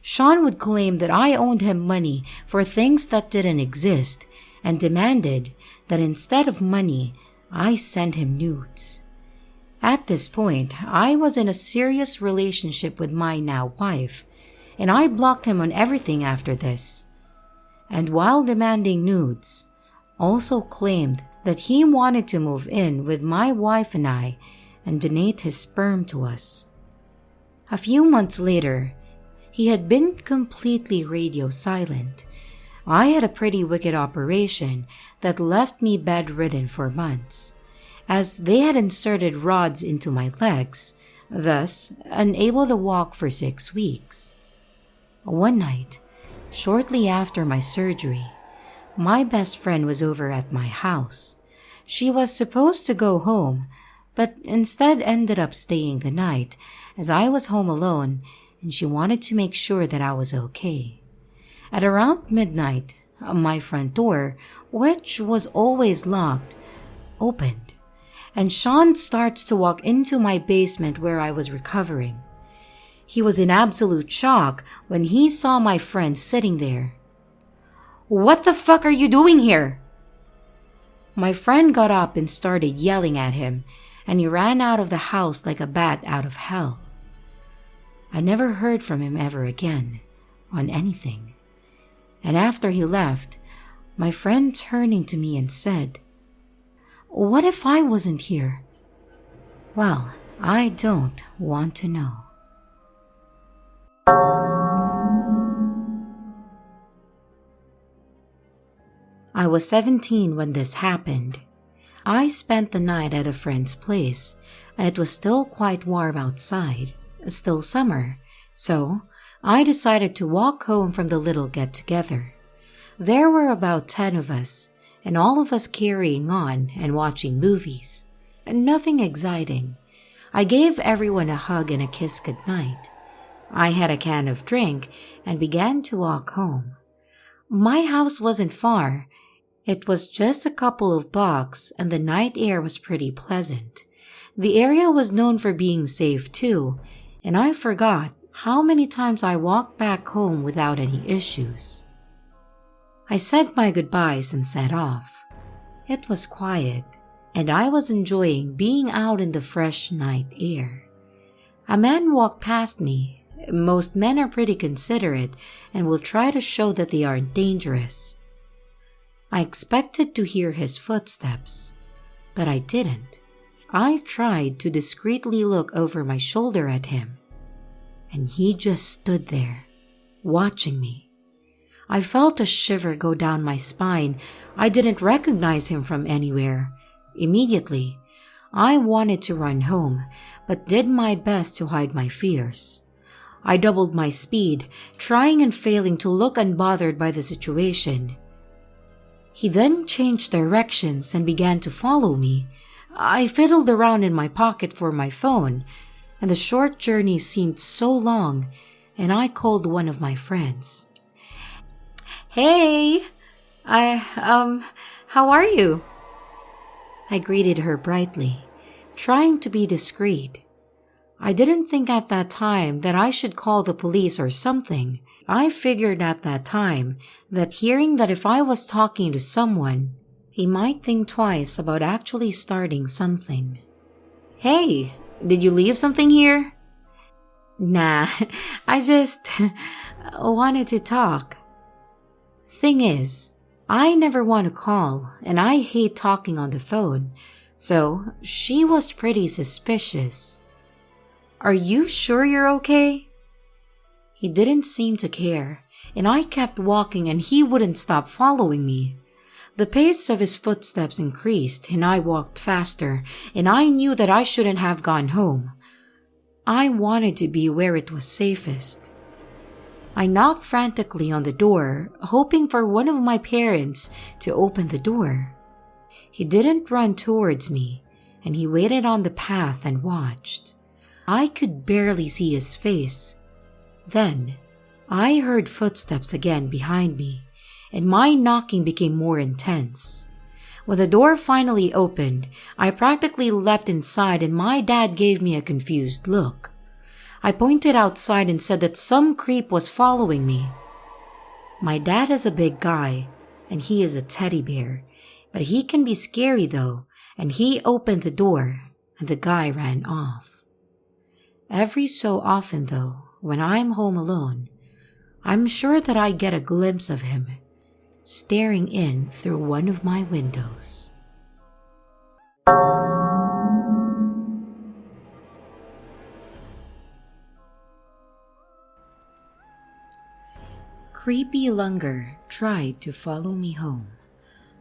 Sean would claim that I owed him money for things that didn't exist and demanded that instead of money, I send him nudes. At this point, I was in a serious relationship with my now wife, and I blocked him on everything after this. And while demanding nudes, also claimed that he wanted to move in with my wife and I and donate his sperm to us. A few months later, he had been completely radio silent. I had a pretty wicked operation that left me bedridden for months, as they had inserted rods into my legs, thus unable to walk for 6 weeks. One night, shortly after my surgery, my best friend was over at my house. She was supposed to go home, but instead ended up staying the night as I was home alone and she wanted to make sure that I was okay. At around midnight, my front door, which was always locked, opened, and Sean starts to walk into my basement where I was recovering. He was in absolute shock when he saw my friend sitting there. What the fuck are you doing here? My friend got up and started yelling at him, and he ran out of the house like a bat out of hell. I never heard from him ever again on anything. And after he left, my friend turning to me and said, "What if I wasn't here?" Well, I don't want to know. I was 17 when this happened. I spent the night at a friend's place, and it was still quite warm outside, still summer, so I decided to walk home from the little get-together. There were about 10 of us, and all of us carrying on and watching movies. Nothing exciting. I gave everyone a hug and a kiss goodnight. I had a can of drink and began to walk home. My house wasn't far. It was just a couple of blocks, and the night air was pretty pleasant. The area was known for being safe too, and I forgot how many times I walked back home without any issues. I said my goodbyes and set off. It was quiet, and I was enjoying being out in the fresh night air. A man walked past me. Most men are pretty considerate and will try to show that they aren't dangerous. I expected to hear his footsteps, but I didn't. I tried to discreetly look over my shoulder at him, and he just stood there, watching me. I felt a shiver go down my spine. I didn't recognize him from anywhere. Immediately, I wanted to run home, but did my best to hide my fears. I doubled my speed, trying and failing to look unbothered by the situation. He then changed directions and began to follow me. I fiddled around in my pocket for my phone, and the short journey seemed so long, and I called one of my friends. "Hey, how are you?" I greeted her brightly, trying to be discreet. I didn't think at that time that I should call the police or something. I figured at that time that hearing that if I was talking to someone, he might think twice about actually starting something. "Hey, did you leave something here?" "Nah, I just wanted to talk." Thing is, I never want to call, and I hate talking on the phone, so she was pretty suspicious. "Are you sure you're okay?" He didn't seem to care, and I kept walking and he wouldn't stop following me. The pace of his footsteps increased and I walked faster, and I knew that I shouldn't have gone home. I wanted to be where it was safest. I knocked frantically on the door, hoping for one of my parents to open the door. He didn't run towards me, and he waited on the path and watched. I could barely see his face. Then, I heard footsteps again behind me, and my knocking became more intense. When the door finally opened, I practically leapt inside and my dad gave me a confused look. I pointed outside and said that some creep was following me. My dad is a big guy, and he is a teddy bear, but he can be scary though, and he opened the door, and the guy ran off. Every so often though, when I'm home alone, I'm sure that I get a glimpse of him, staring in through one of my windows. Creepy Lunger Tried to Follow Me Home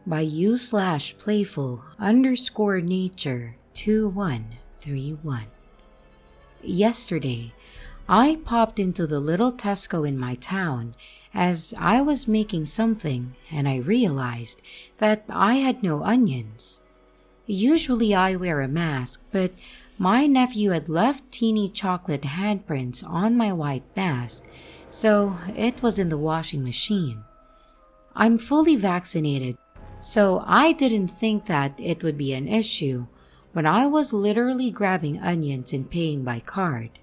by u/playful_nature2131. Yesterday, I popped into the little Tesco in my town as I was making something, and I realized that I had no onions. Usually I wear a mask, but my nephew had left teeny chocolate handprints on my white mask, so it was in the washing machine. I'm fully vaccinated, so I didn't think that it would be an issue when I was literally grabbing onions and paying by card.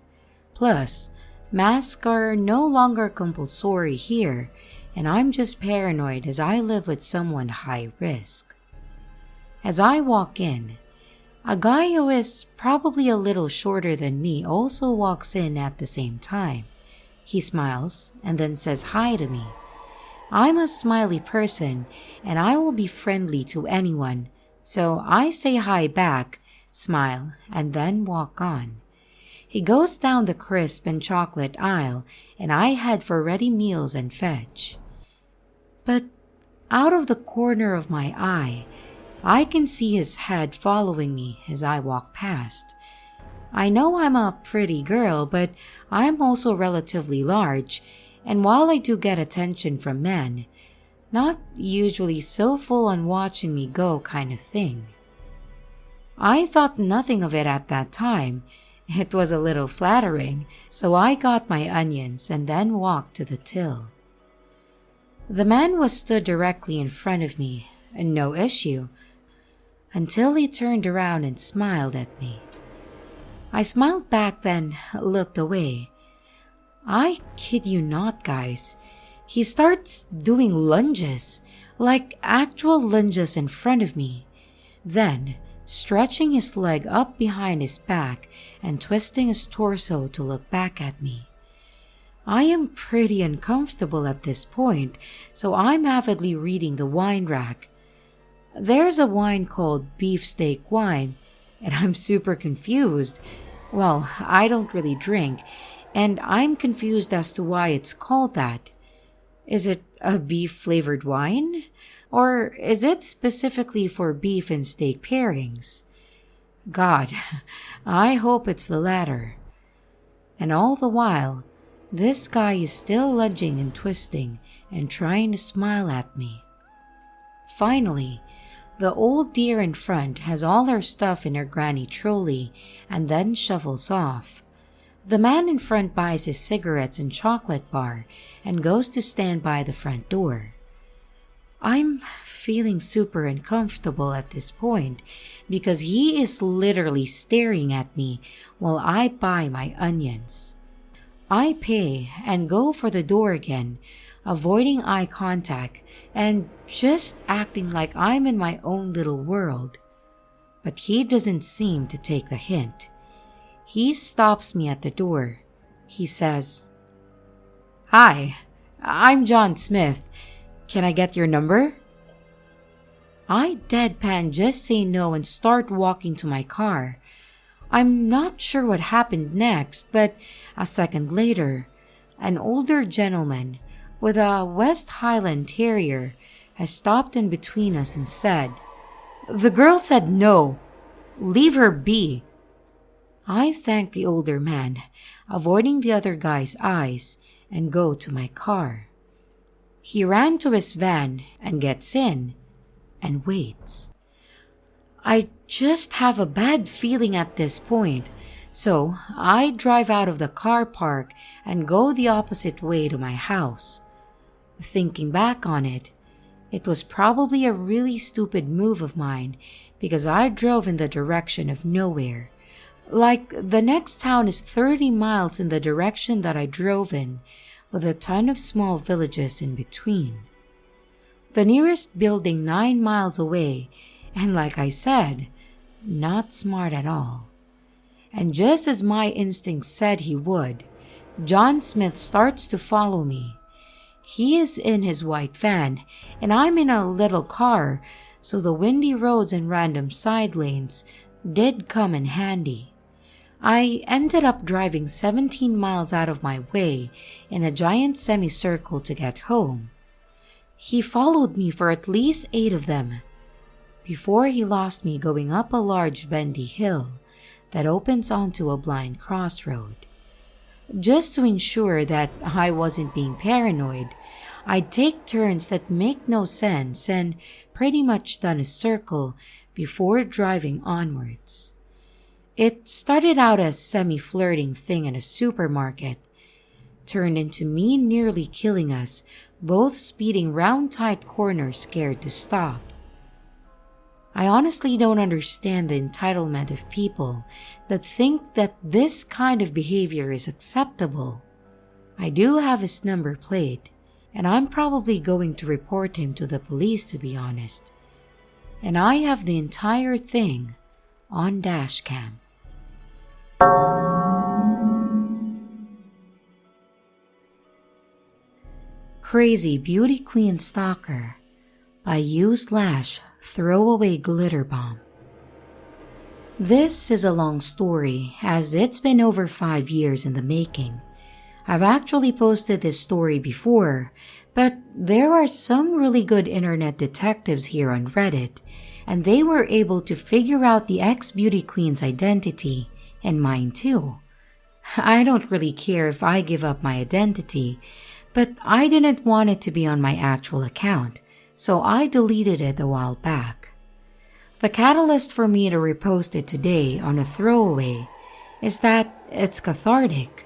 Plus, masks are no longer compulsory here, and I'm just paranoid as I live with someone high risk. As I walk in, a guy who is probably a little shorter than me also walks in at the same time. He smiles and then says hi to me. I'm a smiley person and I will be friendly to anyone, so I say hi back, smile, and then walk on. He goes down the crisp and chocolate aisle and I head for ready meals and fetch. But out of the corner of my eye, I can see his head following me as I walk past. I know I'm a pretty girl, but I'm also relatively large, and while I do get attention from men, not usually so full on watching me go kind of thing. I thought nothing of it at that time. It was a little flattering, so I got my onions and then walked to the till. The man was stood directly in front of me, and no issue, until he turned around and smiled at me. I smiled back, then looked away. I kid you not, guys. He starts doing lunges, like actual lunges in front of me. Then, stretching his leg up behind his back and twisting his torso to look back at me. I am pretty uncomfortable at this point, so I'm avidly reading the wine rack. There's a wine called beefsteak wine, and I'm super confused. Well, I don't really drink, and I'm confused as to why it's called that. Is it a beef-flavored wine? Or is it specifically for beef and steak pairings? God, I hope it's the latter. And all the while, this guy is still lunging and twisting and trying to smile at me. Finally, the old dear in front has all her stuff in her granny trolley and then shuffles off. The man in front buys his cigarettes and chocolate bar and goes to stand by the front door. I'm feeling super uncomfortable at this point because he is literally staring at me while I buy my onions. I pay and go for the door again, avoiding eye contact and just acting like I'm in my own little world. But he doesn't seem to take the hint. He stops me at the door. He says, "Hi, I'm John Smith. Can I get your number?" I deadpan just say no and start walking to my car. I'm not sure what happened next, but a second later, an older gentleman with a West Highland Terrier has stopped in between us and said, "The girl said no. Leave her be." I thank the older man, avoiding the other guy's eyes, and go to my car. He ran to his van and gets in and waits. I just have a bad feeling at this point, so I drive out of the car park and go the opposite way to my house. Thinking back on it, it was probably a really stupid move of mine because I drove in the direction of nowhere. Like, the next town is 30 miles in the direction that I drove in, with a ton of small villages in between. The nearest building 9 miles away, and like I said, not smart at all. And just as my instinct said he would, John Smith starts to follow me. He is in his white van, and I'm in a little car, so the windy roads and random side lanes did come in handy. I ended up driving 17 miles out of my way in a giant semicircle to get home. He followed me for at least 8 of them, before he lost me going up a large bendy hill that opens onto a blind crossroad. Just to ensure that I wasn't being paranoid, I'd take turns that make no sense and pretty much done a circle before driving onwards. It started out as semi-flirting thing in a supermarket, turned into me nearly killing us, both speeding round tight corners scared to stop. I honestly don't understand the entitlement of people that think that this kind of behavior is acceptable. I do have his number plate, and I'm probably going to report him to the police, to be honest. And I have the entire thing on dashcam. Crazy Beauty Queen Stalker by U/Throwaway Glitter Bomb. This is a long story, as it's been over 5 years in the making. I've actually posted this story before, but there are some really good internet detectives here on Reddit, and they were able to figure out the ex-beauty queen's identity, and mine too. I don't really care if I give up my identity, but I didn't want it to be on my actual account, so I deleted it a while back. The catalyst for me to repost it today on a throwaway is that it's cathartic.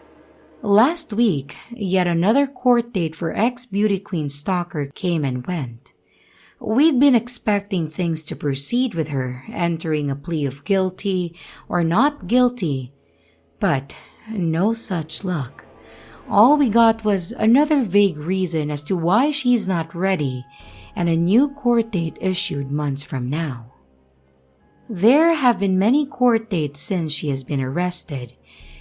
Last week, yet another court date for ex-beauty queen stalker came and went. We'd been expecting things to proceed with her entering a plea of guilty or not guilty, but no such luck. All we got was another vague reason as to why she's not ready and a new court date issued months from now. There have been many court dates since she has been arrested,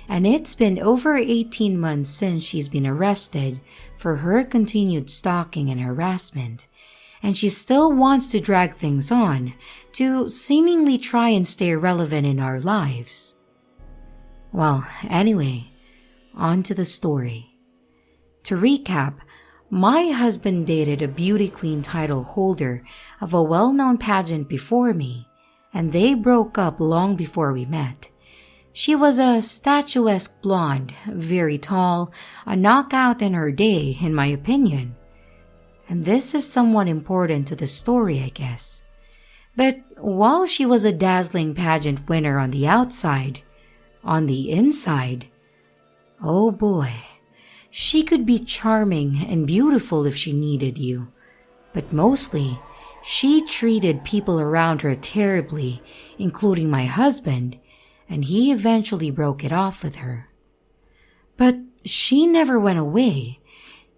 and it's been over 18 months since she's been arrested for her continued stalking and harassment, and she still wants to drag things on to seemingly try and stay relevant in our lives. Well, anyway, on to the story. To recap, my husband dated a beauty queen title holder of a well-known pageant before me, and they broke up long before we met. She was a statuesque blonde, very tall, a knockout in her day, in my opinion. And this is somewhat important to the story, I guess. But while she was a dazzling pageant winner on the outside, on the inside, oh boy, she could be charming and beautiful if she needed you. But mostly, she treated people around her terribly, including my husband, and he eventually broke it off with her. But she never went away.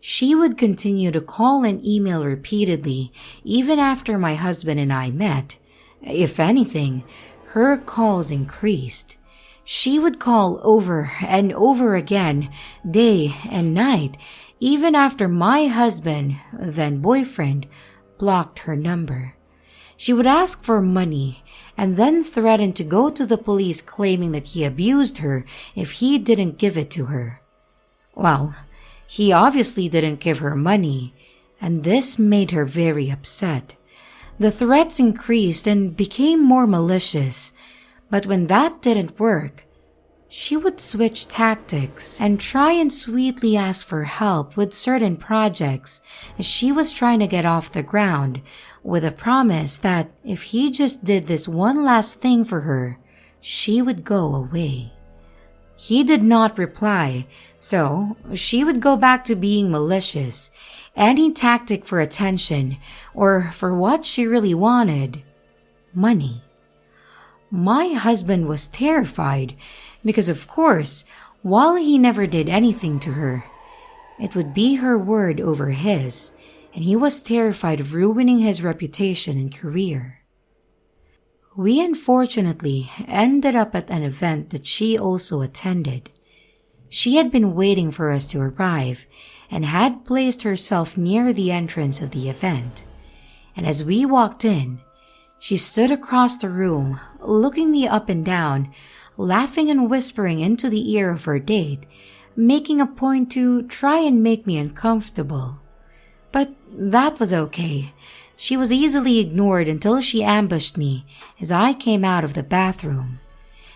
She would continue to call and email repeatedly, even after my husband and I met. If anything, her calls increased. She would call over and over again, day and night, even after my husband, then boyfriend, blocked her number. She would ask for money and then threaten to go to the police claiming that he abused her if he didn't give it to her. Well, he obviously didn't give her money, and this made her very upset. The threats increased and became more malicious, but when that didn't work, she would switch tactics and try and sweetly ask for help with certain projects as she was trying to get off the ground, with a promise that if he just did this one last thing for her, she would go away. He did not reply, so she would go back to being malicious, any tactic for attention or for what she really wanted, money. My husband was terrified because, of course, while he never did anything to her, it would be her word over his, and he was terrified of ruining his reputation and career. We unfortunately ended up at an event that she also attended. She had been waiting for us to arrive and had placed herself near the entrance of the event, and as we walked in, she stood across the room, looking me up and down, laughing and whispering into the ear of her date, making a point to try and make me uncomfortable. But that was okay. She was easily ignored until she ambushed me as I came out of the bathroom.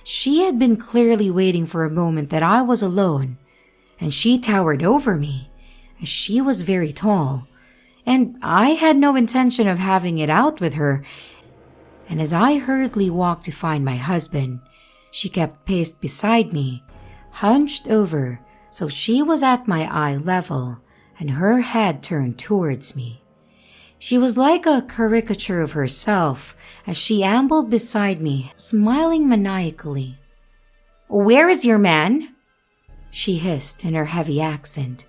She had been clearly waiting for a moment that I was alone, and she towered over me, as she was very tall, and I had no intention of having it out with her. And as I hurriedly walked to find my husband, she kept paced beside me, hunched over so she was at my eye level and her head turned towards me. She was like a caricature of herself as she ambled beside me, smiling maniacally. "Where is your man?" she hissed in her heavy accent.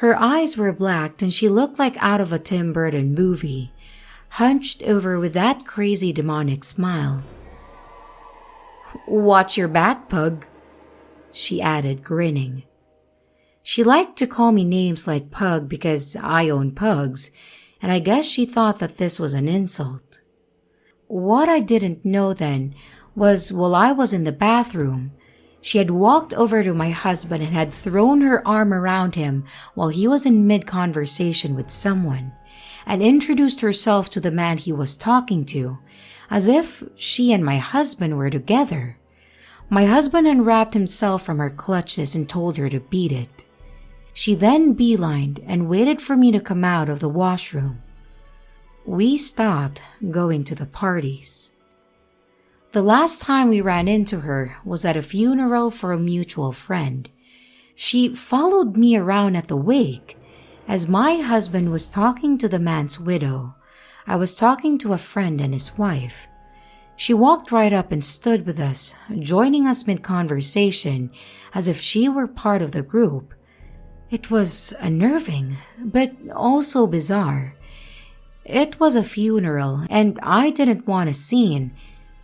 Her eyes were black and she looked like out of a Tim Burton movie, hunched over with that crazy demonic smile. "Watch your back, Pug," she added, grinning. She liked to call me names like Pug because I own pugs, and I guess she thought that this was an insult. What I didn't know then was while I was in the bathroom, she had walked over to my husband and had thrown her arm around him while he was in mid-conversation with someone, and introduced herself to the man he was talking to, as if she and my husband were together. My husband unwrapped himself from her clutches and told her to beat it. She then beelined and waited for me to come out of the washroom. We stopped going to the parties. The last time we ran into her was at a funeral for a mutual friend. She followed me around at the wake. As my husband was talking to the man's widow, I was talking to a friend and his wife. She walked right up and stood with us, joining us mid-conversation as if she were part of the group. It was unnerving, but also bizarre. It was a funeral, and I didn't want a scene,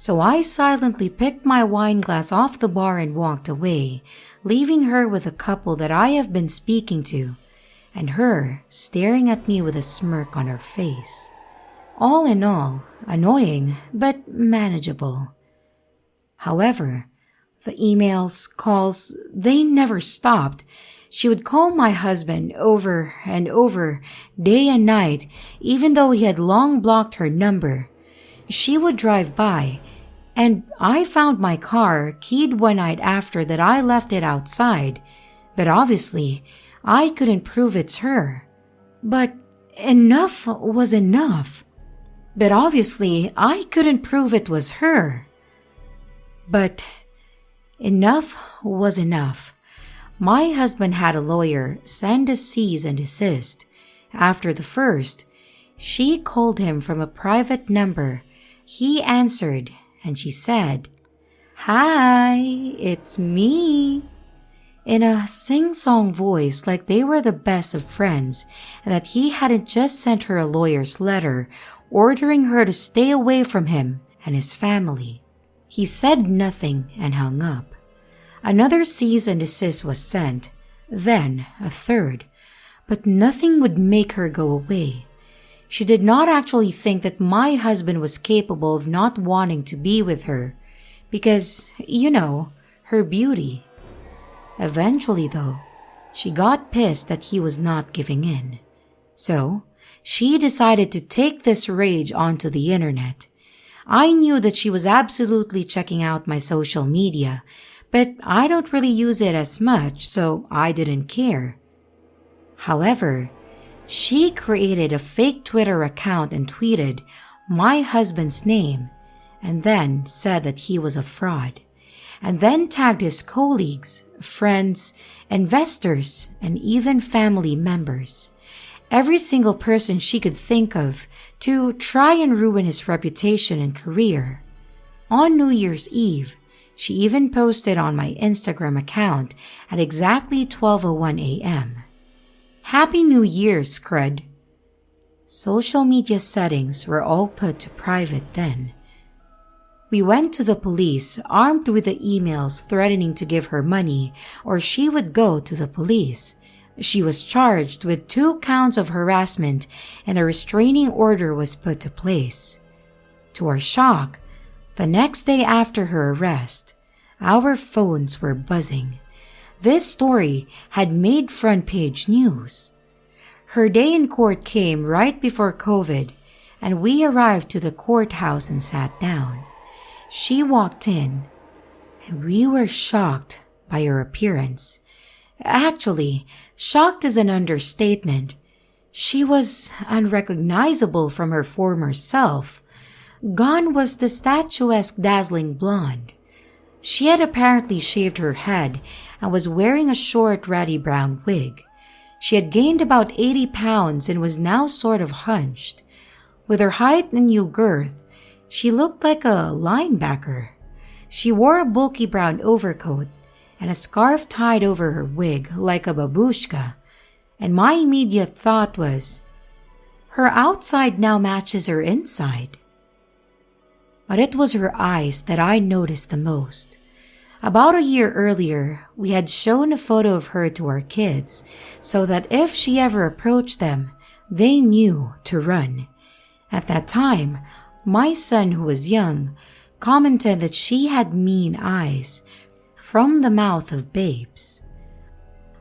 so I silently picked my wine glass off the bar and walked away, leaving her with a couple that I have been speaking to, and her staring at me with a smirk on her face. All in all, annoying, but manageable. However, the emails, calls, they never stopped. She would call my husband over and over, day and night, even though he had long blocked her number. She would drive by, and I found my car keyed one night after that I left it outside, but obviously I couldn't prove it's her. But enough was enough. But obviously I couldn't prove it was her. But enough was enough. My husband had a lawyer send a cease and desist. After the first, she called him from a private number. He answered and she said, "Hi, it's me," in a sing-song voice like they were the best of friends and that he hadn't just sent her a lawyer's letter ordering her to stay away from him and his family. He said nothing and hung up. Another cease and desist was sent, then a third, but nothing would make her go away. She did not actually think that my husband was capable of not wanting to be with her because, her beauty. Eventually, though, she got pissed that he was not giving in. So, she decided to take this rage onto the internet. I knew that she was absolutely checking out my social media, but I don't really use it as much, so I didn't care. However, she created a fake Twitter account and tweeted my husband's name, and then said that he was a fraud, and then tagged his colleagues, friends, investors, and even family members. Every single person she could think of to try and ruin his reputation and career. On New Year's Eve, she even posted on my Instagram account at exactly 12:01 a.m. "Happy New Year, Scrud." Social media settings were all put to private then. We went to the police armed with the emails threatening to give her money or she would go to the police. She was charged with 2 counts of harassment and a restraining order was put to place. To our shock, the next day after her arrest, our phones were buzzing. This story had made front page news. Her day in court came right before COVID, and we arrived to the courthouse and sat down. She walked in, and we were shocked by her appearance. Actually, shocked is an understatement. She was unrecognizable from her former self. Gone was the statuesque dazzling blonde. She had apparently shaved her head and was wearing a short ratty brown wig. She had gained about 80 pounds and was now sort of hunched. With her height and new girth, she looked like a linebacker. She wore a bulky brown overcoat and a scarf tied over her wig like a babushka. And my immediate thought was, her outside now matches her inside. But it was her eyes that I noticed the most. About a year earlier, we had shown a photo of her to our kids so that if she ever approached them, they knew to run. At that time, my son, who was young, commented that she had mean eyes from the mouth of babes.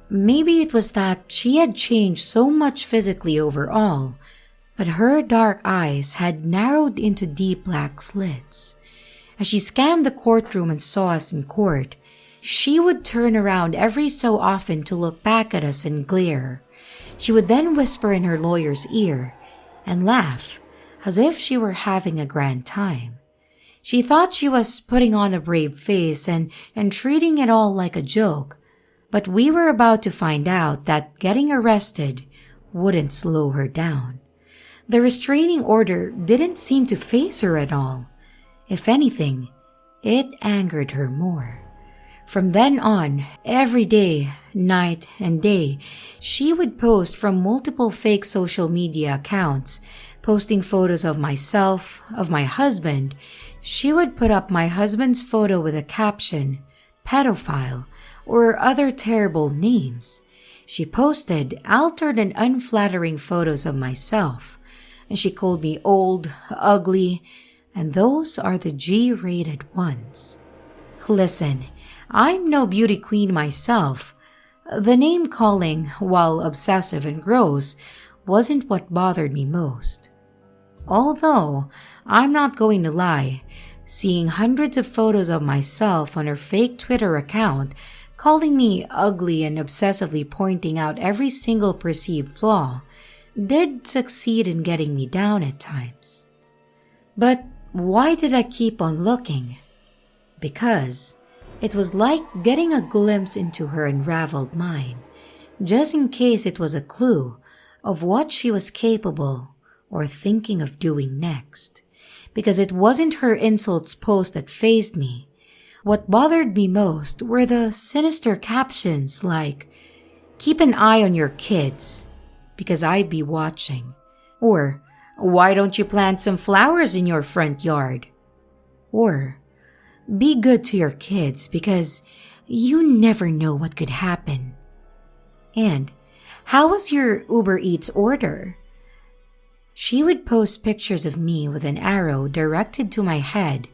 Maybe it was that she had changed so much physically overall, but her dark eyes had narrowed into deep black slits. As she scanned the courtroom and saw us in court, she would turn around every so often to look back at us and glare. She would then whisper in her lawyer's ear and laugh as if she were having a grand time. She thought she was putting on a brave face and treating it all like a joke, but we were about to find out that getting arrested wouldn't slow her down. The restraining order didn't seem to faze her at all. If anything, it angered her more. From then on, every day, night and day, she would post from multiple fake social media accounts, posting photos of myself, of my husband. She would put up my husband's photo with a caption, pedophile, or other terrible names. She posted altered and unflattering photos of myself, and she called me old, ugly, and those are the G-rated ones. Listen, I'm no beauty queen myself. The name calling, while obsessive and gross, wasn't what bothered me most. Although, I'm not going to lie, seeing hundreds of photos of myself on her fake Twitter account, calling me ugly and obsessively pointing out every single perceived flaw, did succeed in getting me down at times. But why did I keep on looking? Because it was like getting a glimpse into her unraveled mind, just in case it was a clue of what she was capable or thinking of doing next. Because it wasn't her insults post that fazed me. What bothered me most were the sinister captions like, "Keep an eye on your kids, because I'd be watching," or "Why don't you plant some flowers in your front yard?" Or, "Be good to your kids because you never know what could happen." And, "How was your Uber Eats order?" She would post pictures of me with an arrow directed to my head,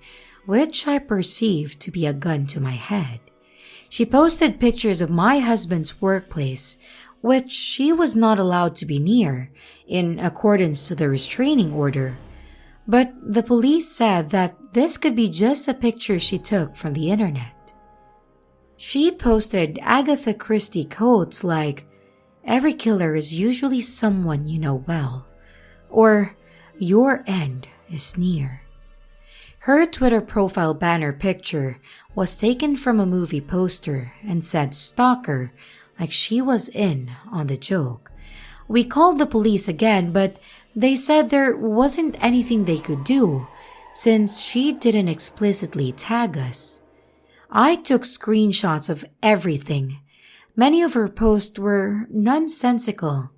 which I perceived to be a gun to my head. She posted pictures of my husband's workplace, which she was not allowed to be near, in accordance to the restraining order. But the police said that this could be just a picture she took from the internet. She posted Agatha Christie quotes like, "Every killer is usually someone you know well," or "Your end is near." Her Twitter profile banner picture was taken from a movie poster and said "Stalker" like she was in on the joke. We called the police again, but they said there wasn't anything they could do since she didn't explicitly tag us. I took screenshots of everything. Many of her posts were nonsensical,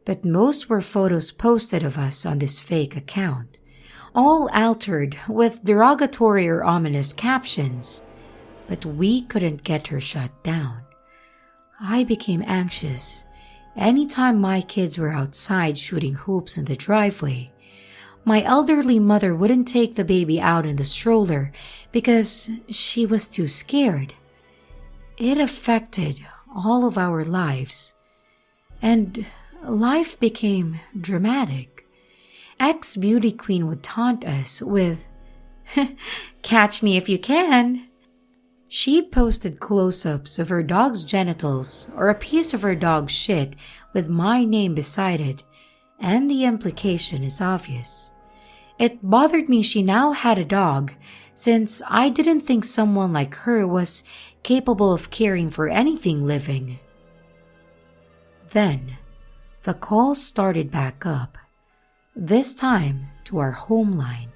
but most were photos posted of us on this fake account, all altered with derogatory or ominous captions. But we couldn't get her shut down. I became anxious anytime my kids were outside shooting hoops in the driveway. My elderly mother wouldn't take the baby out in the stroller because she was too scared. It affected all of our lives, and life became dramatic. Ex-beauty queen would taunt us with, "Catch me if you can." She posted close-ups of her dog's genitals or a piece of her dog's shit with my name beside it, and the implication is obvious. It bothered me she now had a dog, since I didn't think someone like her was capable of caring for anything living. Then, the calls started back up, this time to our home line.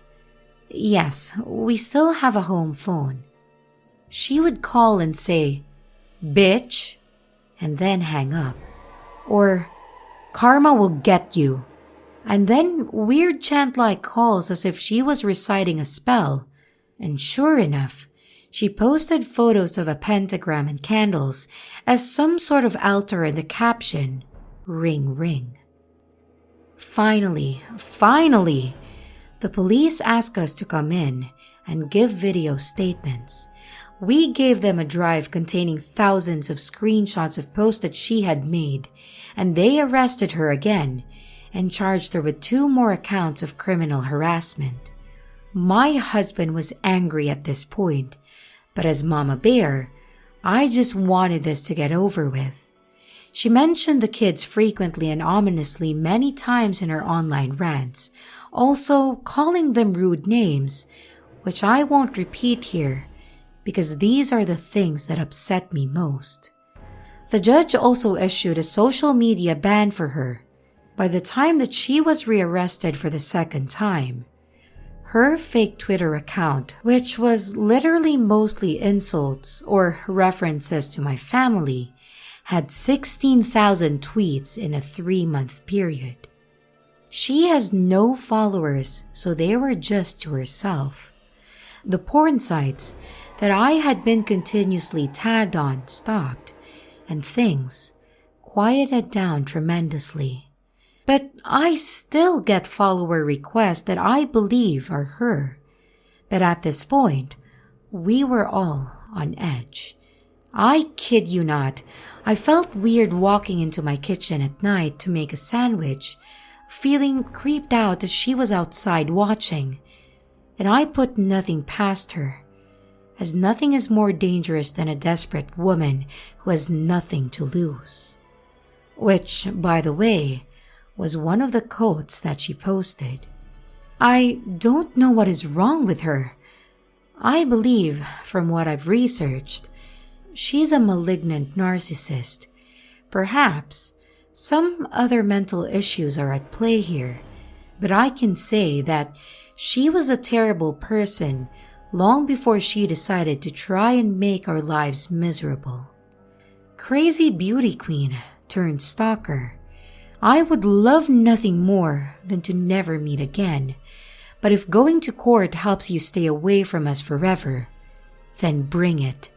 Yes, we still have a home phone. She would call and say, "Bitch," and then hang up. Or, Karma will get you. And then weird chant-like calls as if she was reciting a spell. And sure enough, she posted photos of a pentagram and candles as some sort of altar and the caption, "Ring ring." Finally, the police asked us to come in and give video statements. We gave them a drive containing thousands of screenshots of posts that she had made, and they arrested her again and charged her with 2 more accounts of criminal harassment. My husband was angry at this point, but as Mama Bear, I just wanted this to get over with. She mentioned the kids frequently and ominously many times in her online rants, also calling them rude names, which I won't repeat here because these are the things that upset me most. The judge also issued a social media ban for her. By the time that she was rearrested for the second time, her fake Twitter account, which was literally mostly insults or references to my family, had 16,000 tweets in a 3-month period. She has no followers, so they were just to herself. The porn sites that I had been continuously tagged on stopped, and things quieted down tremendously. But I still get follower requests that I believe are her. But at this point, we were all on edge. I kid you not, I felt weird walking into my kitchen at night to make a sandwich, feeling creeped out as she was outside watching. And I put nothing past her, as nothing is more dangerous than a desperate woman who has nothing to lose. Which, by the way, was one of the quotes that she posted. I don't know what is wrong with her. I believe, from what I've researched, she's a malignant narcissist. Perhaps some other mental issues are at play here, but I can say that she was a terrible person long before she decided to try and make our lives miserable. Crazy beauty queen turned stalker. I would love nothing more than to never meet again, but if going to court helps you stay away from us forever, then bring it.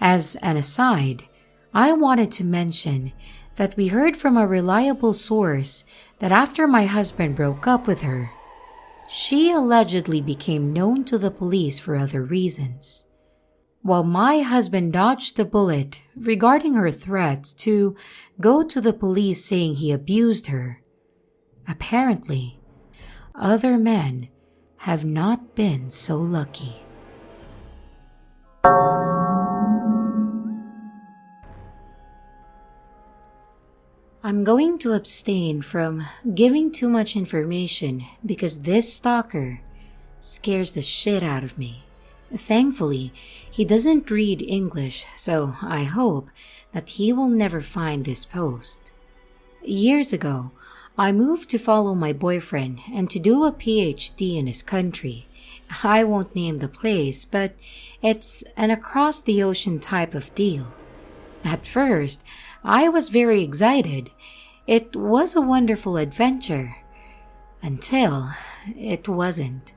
As an aside, I wanted to mention that we heard from a reliable source that after my husband broke up with her, she allegedly became known to the police for other reasons. While my husband dodged the bullet regarding her threats to go to the police saying he abused her, apparently, other men have not been so lucky. I'm going to abstain from giving too much information because this stalker scares the shit out of me. Thankfully, he doesn't read English, so I hope that he will never find this post. Years ago, I moved to follow my boyfriend and to do a PhD in his country. I won't name the place, but it's an across-the-ocean type of deal. At first, I was very excited. It was a wonderful adventure. Until it wasn't.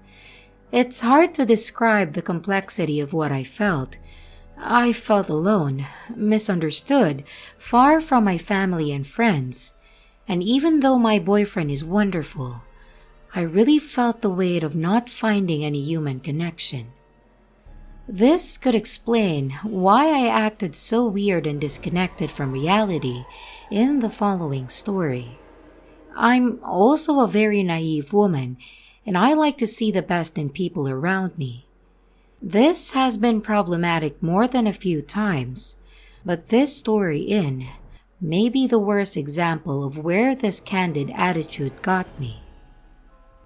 It's hard to describe the complexity of what I felt. I felt alone, misunderstood, far from my family and friends. And even though my boyfriend is wonderful, I really felt the weight of not finding any human connection. This could explain why I acted so weird and disconnected from reality in the following story. I'm also a very naive woman, and I like to see the best in people around me. This has been problematic more than a few times, but this story may be the worst example of where this candid attitude got me.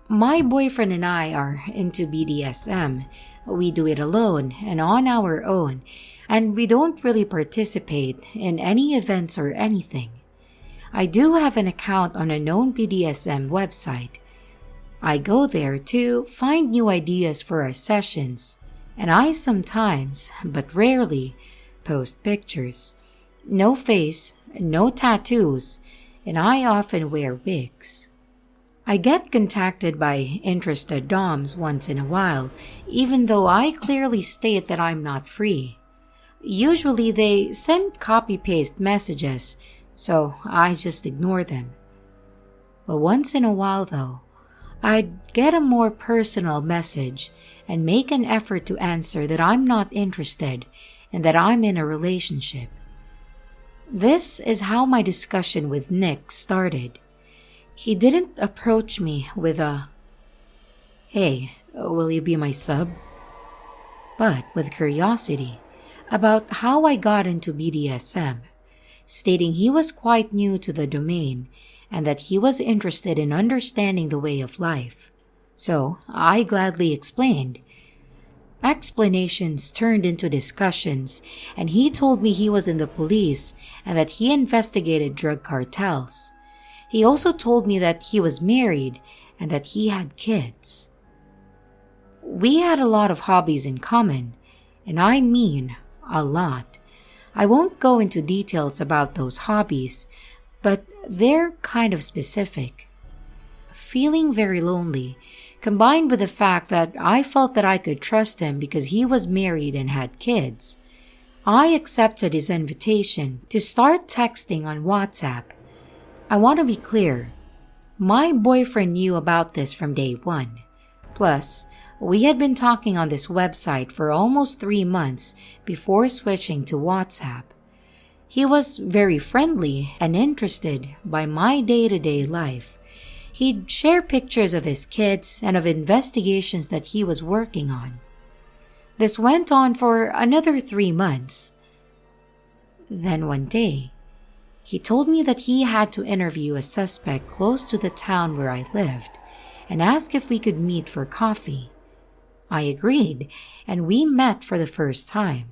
My boyfriend and I are into BDSM. We do it alone and on our own, and we don't really participate in any events or anything. I do have an account on a known BDSM website. I go there to find new ideas for our sessions, and I sometimes, but rarely, post pictures. No face, no tattoos, and I often wear wigs. I get contacted by interested doms once in a while, even though I clearly state that I'm not free. Usually they send copy-paste messages, so I just ignore them. But once in a while though, I'd get a more personal message and make an effort to answer that I'm not interested and that I'm in a relationship. This is how my discussion with Nick started. He didn't approach me with a, "Hey, will you be my sub?" but with curiosity about how I got into BDSM, stating he was quite new to the domain and that he was interested in understanding the way of life. So I gladly explained. Explanations turned into discussions, and he told me he was in the police and that he investigated drug cartels. He also told me that he was married and that he had kids. We had a lot of hobbies in common, and I mean a lot. I won't go into details about those hobbies, but they're kind of specific. Feeling very lonely, combined with the fact that I felt that I could trust him because he was married and had kids, I accepted his invitation to start texting on WhatsApp. I want to be clear, my boyfriend knew about this from day one. Plus, we had been talking on this website for almost 3 months before switching to WhatsApp. He was very friendly and interested by my day-to-day life. He'd share pictures of his kids and of investigations that he was working on. This went on for another 3 months. Then one day, he told me that he had to interview a suspect close to the town where I lived and asked if we could meet for coffee. I agreed, and we met for the first time.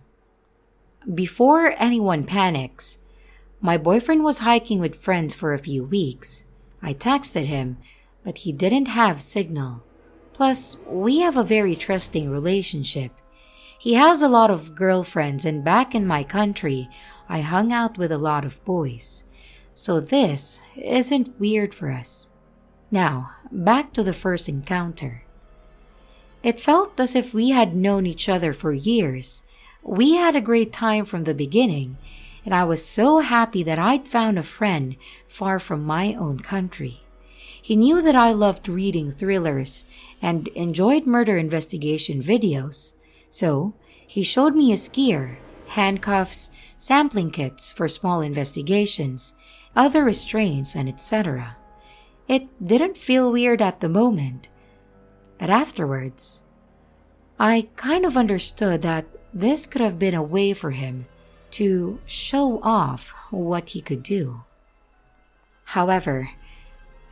Before anyone panics, my boyfriend was hiking with friends for a few weeks. I texted him, but he didn't have signal. Plus, we have a very trusting relationship. He has a lot of girlfriends, and back in my country, I hung out with a lot of boys. So this isn't weird for us. Now, back to the first encounter. It felt as if we had known each other for years. We had a great time from the beginning, and I was so happy that I'd found a friend far from my own country. He knew that I loved reading thrillers and enjoyed murder investigation videos, so he showed me his gear, handcuffs, sampling kits for small investigations, other restraints, and etc. It didn't feel weird at the moment, but afterwards, I kind of understood that this could have been a way for him to show off what he could do. However,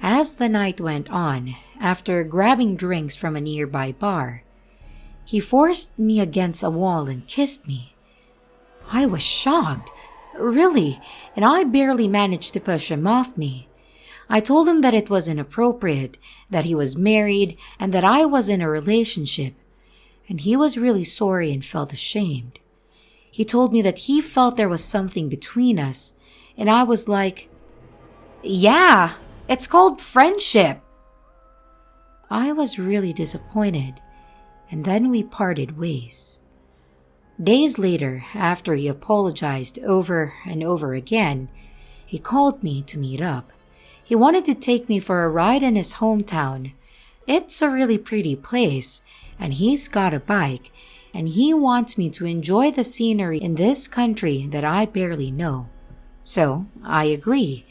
as the night went on, after grabbing drinks from a nearby bar, he forced me against a wall and kissed me. I was shocked, really, and I barely managed to push him off me. I told him that it was inappropriate, that he was married, and that I was in a relationship, and he was really sorry and felt ashamed. He told me that he felt there was something between us, and I was like, "Yeah, it's called friendship." I was really disappointed, and then we parted ways. Days later, after he apologized over and over again, he called me to meet up. He wanted to take me for a ride in his hometown. It's a really pretty place, and he's got a bike, and he wants me to enjoy the scenery in this country that I barely know. So I agree.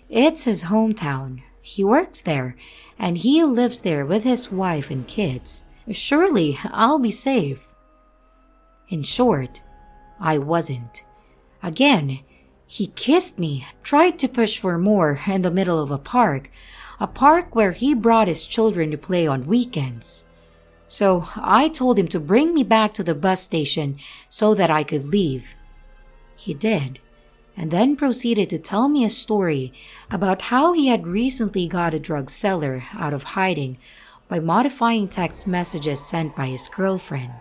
It's his hometown. He works there, and he lives there with his wife and kids. Surely I'll be safe. In short, I wasn't. Again, he kissed me, tried to push for more in the middle of a park where he brought his children to play on weekends. So I told him to bring me back to the bus station so that I could leave. He did, and then proceeded to tell me a story about how he had recently got a drug seller out of hiding by modifying text messages sent by his girlfriend.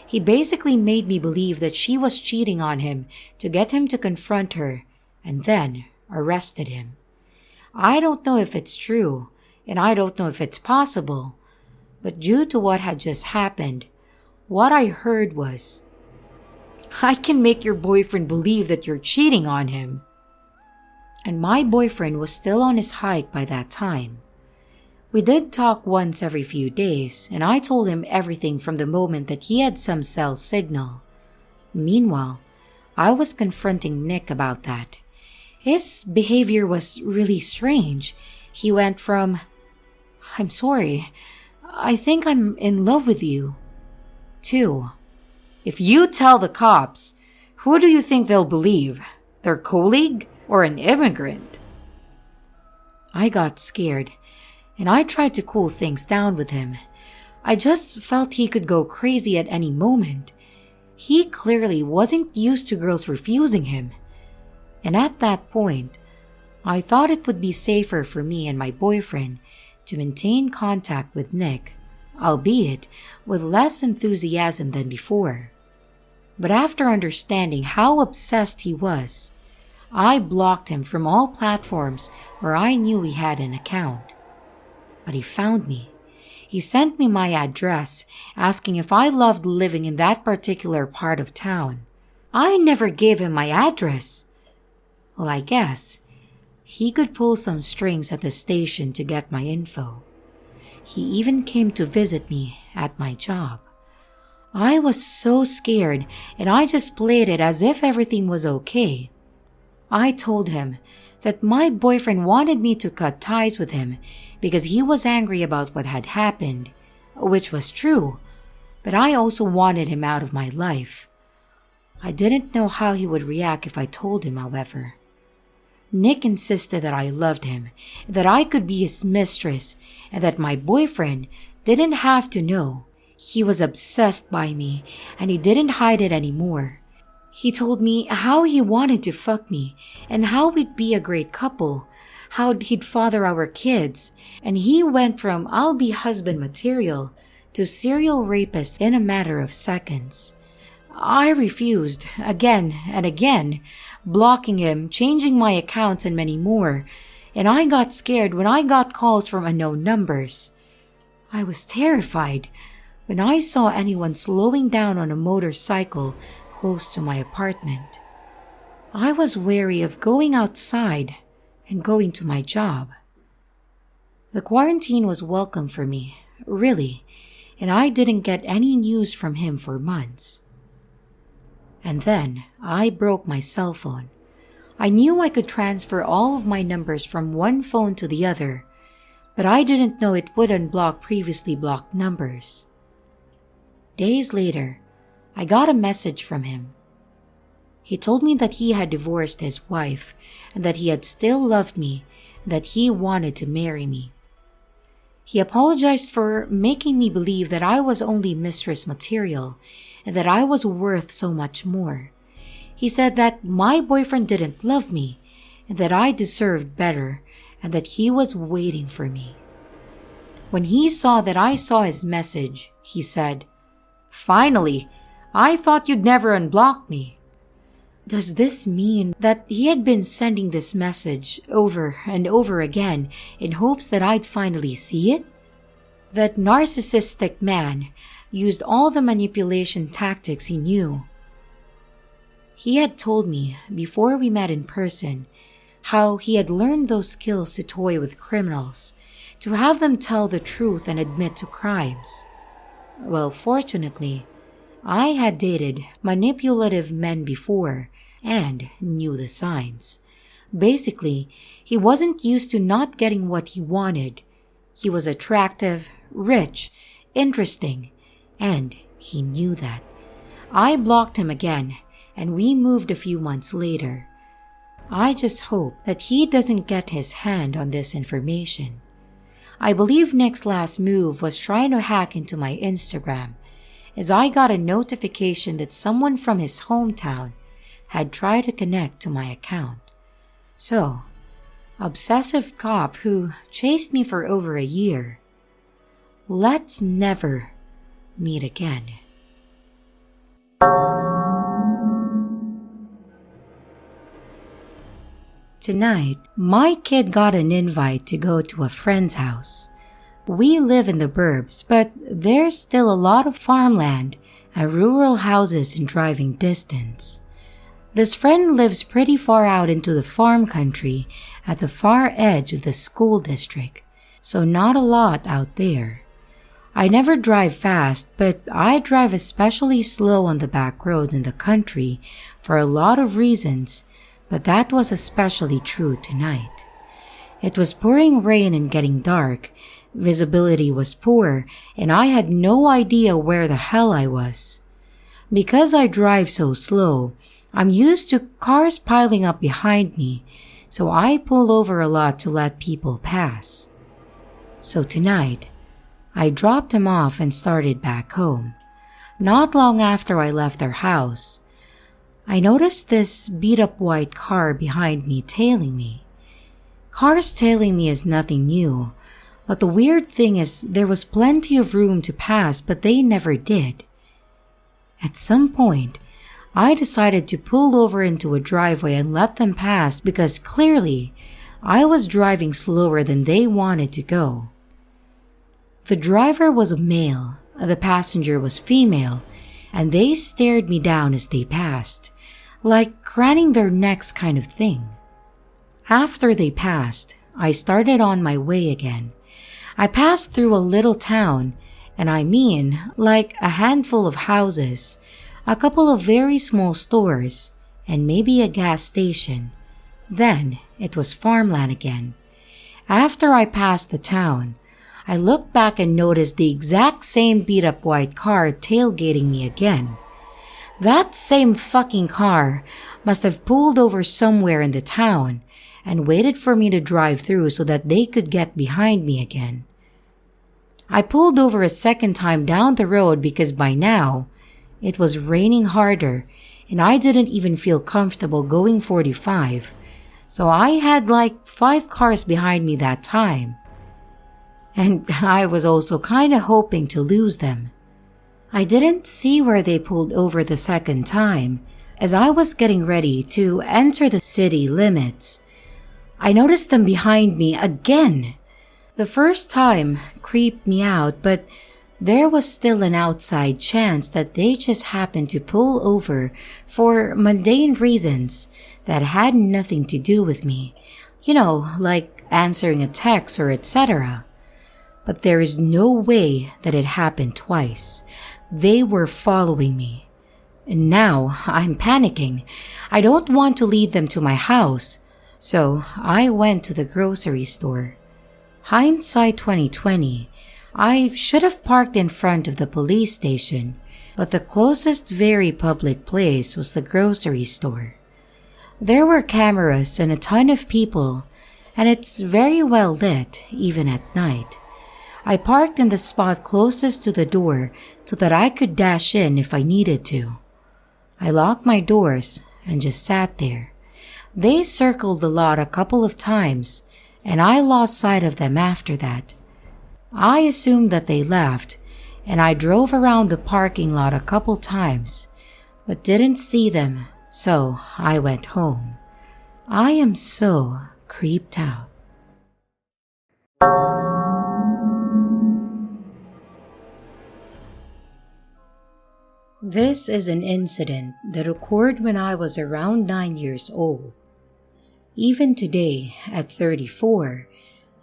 He basically made me believe that she was cheating on him to get him to confront her, and then arrested him. I don't know if it's true, and I don't know if it's possible, but due to what had just happened, what I heard was, "I can make your boyfriend believe that you're cheating on him." And my boyfriend was still on his hike by that time. We did talk once every few days, and I told him everything from the moment that he had some cell signal. Meanwhile, I was confronting Nick about that. His behavior was really strange. He went from, "I'm sorry, I think I'm in love with you," to, "If you tell the cops, who do you think they'll believe? Their colleague or an immigrant?" I got scared, and I tried to cool things down with him. I just felt he could go crazy at any moment. He clearly wasn't used to girls refusing him. And at that point, I thought it would be safer for me and my boyfriend to maintain contact with Nick, albeit with less enthusiasm than before. But after understanding how obsessed he was, I blocked him from all platforms where I knew he had an account. But he found me. He sent me my address, asking if I loved living in that particular part of town. I never gave him my address. Well, I guess he could pull some strings at the station to get my info. He even came to visit me at my job. I was so scared, and I just played it as if everything was okay. I told him that my boyfriend wanted me to cut ties with him because he was angry about what had happened, which was true, but I also wanted him out of my life. I didn't know how he would react if I told him, however. Nick insisted that I loved him, that I could be his mistress, and that my boyfriend didn't have to know. He was obsessed by me, and he didn't hide it anymore. He told me how he wanted to fuck me, and how we'd be a great couple, how he'd father our kids, and he went from "I'll be husband material" to serial rapist in a matter of seconds. I refused, again and again, blocking him, changing my accounts, and many more, and I got scared when I got calls from unknown numbers. I was terrified when I saw anyone slowing down on a motorcycle close to my apartment. I was wary of going outside and going to my job. The quarantine was welcome for me, really, and I didn't get any news from him for months. And then I broke my cell phone. I knew I could transfer all of my numbers from one phone to the other, but I didn't know it would unblock previously blocked numbers. Days later, I got a message from him. He told me that he had divorced his wife and that he had still loved me and that he wanted to marry me. He apologized for making me believe that I was only mistress material and that I was worth so much more. He said that my boyfriend didn't love me and that I deserved better and that he was waiting for me. When he saw that I saw his message, he said, "Finally, I thought you'd never unblock me." Does this mean that he had been sending this message over and over again in hopes that I'd finally see it? That narcissistic man used all the manipulation tactics he knew. He had told me before we met in person how he had learned those skills to toy with criminals, to have them tell the truth and admit to crimes. Well, fortunately, I had dated manipulative men before and knew the signs. Basically, he wasn't used to not getting what he wanted. He was attractive, rich, interesting, and he knew that. I blocked him again, and we moved a few months later. I just hope that he doesn't get his hand on this information. I believe Nick's last move was trying to hack into my Instagram, as I got a notification that someone from his hometown had tried to connect to my account. So, obsessive cop who chased me for over a year, let's never meet again. Tonight, my kid got an invite to go to a friend's house. We live in the burbs, but there's still a lot of farmland and rural houses in driving distance. This friend lives pretty far out into the farm country at the far edge of the school district, so not a lot out there. I never drive fast, but I drive especially slow on the back roads in the country for a lot of reasons, but that was especially true tonight. It was pouring rain and getting dark, visibility was poor, and I had no idea where the hell I was. Because I drive so slow, I'm used to cars piling up behind me, so I pull over a lot to let people pass. So tonight, I dropped him off and started back home. Not long after I left their house, I noticed this beat-up white car behind me tailing me. Cars tailing me is nothing new, but the weird thing is there was plenty of room to pass, but they never did. At some point, I decided to pull over into a driveway and let them pass because clearly I was driving slower than they wanted to go. The driver was a male, the passenger was female, and they stared me down as they passed, like craning their necks kind of thing. After they passed, I started on my way again. I passed through a little town, and I mean like a handful of houses, a couple of very small stores, and maybe a gas station. Then it was farmland again. After I passed the town, I looked back and noticed the exact same beat-up white car tailgating me again. That same fucking car must have pulled over somewhere in the town and waited for me to drive through so that they could get behind me again. I pulled over a second time down the road because by now, it was raining harder and I didn't even feel comfortable going 45, so I had like 5 cars behind me that time. And I was also kinda hoping to lose them. I didn't see where they pulled over the second time. As I was getting ready to enter the city limits, I noticed them behind me again. The first time creeped me out, but there was still an outside chance that they just happened to pull over for mundane reasons that had nothing to do with me. You know, like answering a text or etc. But there is no way that it happened twice. They were following me. And now I'm panicking. I don't want to lead them to my house, so I went to the grocery store. Hindsight 2020, I should have parked in front of the police station, but the closest very public place was the grocery store. There were cameras and a ton of people, and it's very well lit even at night. I parked in the spot closest to the door so that I could dash in if I needed to. I locked my doors and just sat there. They circled the lot a couple of times, and I lost sight of them after that. I assumed that they left, and I drove around the parking lot a couple times, but didn't see them, so I went home. I am so creeped out. This is an incident that occurred when I was around 9 years old. Even today, at 34,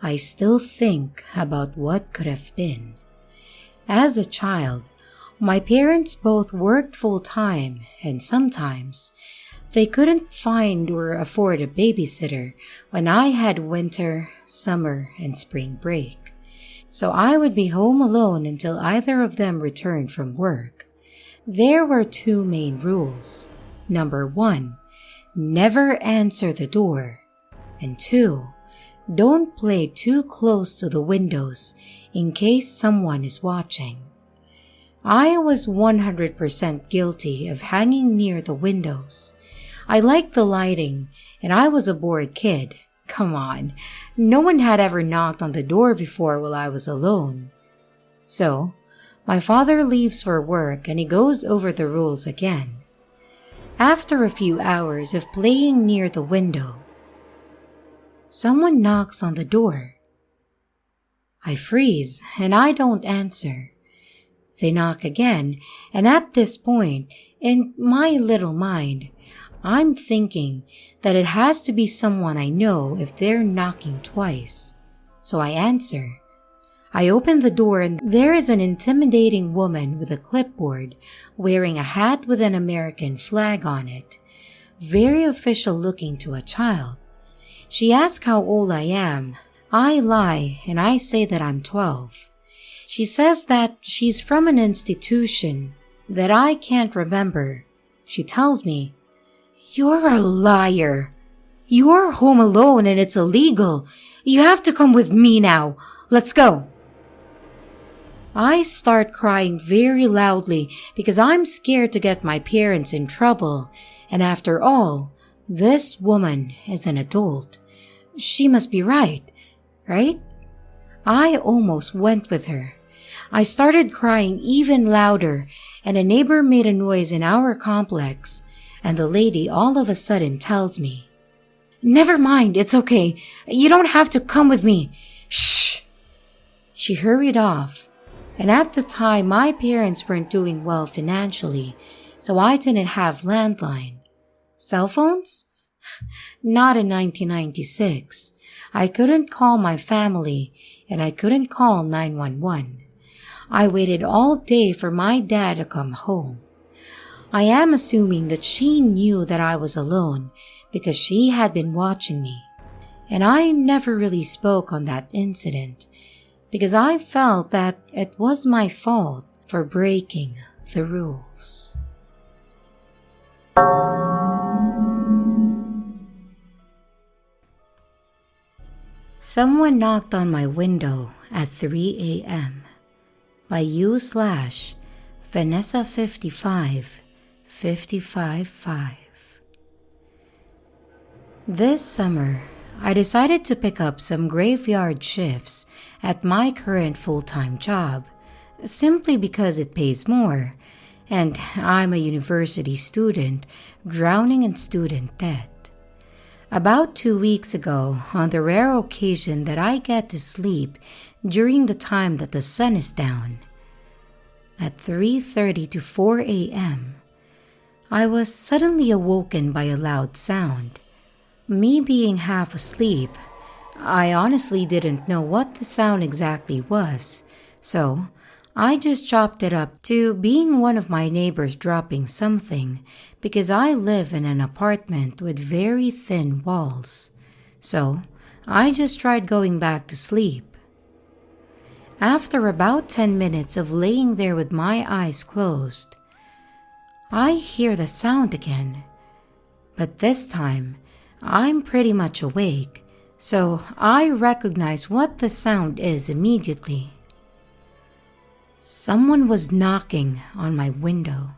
I still think about what could have been. As a child, my parents both worked full-time and sometimes they couldn't find or afford a babysitter when I had winter, summer, and spring break. So I would be home alone until either of them returned from work. There were 2 main rules. Number 1, never answer the door. And 2, don't play too close to the windows in case someone is watching. I was 100% guilty of hanging near the windows. I liked the lighting, and I was a bored kid. Come on, no one had ever knocked on the door before while I was alone. So, my father leaves for work and he goes over the rules again. After a few hours of playing near the window, someone knocks on the door. I freeze and I don't answer. They knock again, and at this point, in my little mind, I'm thinking that it has to be someone I know if they're knocking twice. So I answer. I open the door and there is an intimidating woman with a clipboard wearing a hat with an American flag on it, very official looking to a child. She asks how old I am. I lie and I say that I'm 12. She says that she's from an institution that I can't remember. She tells me, "You're a liar. You're home alone and it's illegal. You have to come with me now. Let's go." I start crying very loudly because I'm scared to get my parents in trouble. And after all, this woman is an adult. She must be right? I almost went with her. I started crying even louder, and a neighbor made a noise in our complex, and the lady all of a sudden tells me, "Never mind, it's okay. You don't have to come with me. Shh." She hurried off, and at the time my parents weren't doing well financially, so I didn't have landline. Cell phones? Not in 1996. I couldn't call my family, and I couldn't call 911. I waited all day for my dad to come home. I am assuming that she knew that I was alone because she had been watching me. And I never really spoke on that incident because I felt that it was my fault for breaking the rules. Someone knocked on my window at 3 a.m. by u/Vanessa5555. This summer, I decided to pick up some graveyard shifts at my current full-time job simply because it pays more, and I'm a university student drowning in student debt. About 2 weeks ago, on the rare occasion that I get to sleep during the time that the sun is down, at 3:30 to 4 a.m., I was suddenly awoken by a loud sound. Me being half asleep, I honestly didn't know what the sound exactly was, so I just chopped it up to being one of my neighbors dropping something because I live in an apartment with very thin walls. So I just tried going back to sleep. After about 10 minutes of laying there with my eyes closed, I hear the sound again. But this time, I'm pretty much awake, so I recognize what the sound is immediately. Someone was knocking on my window.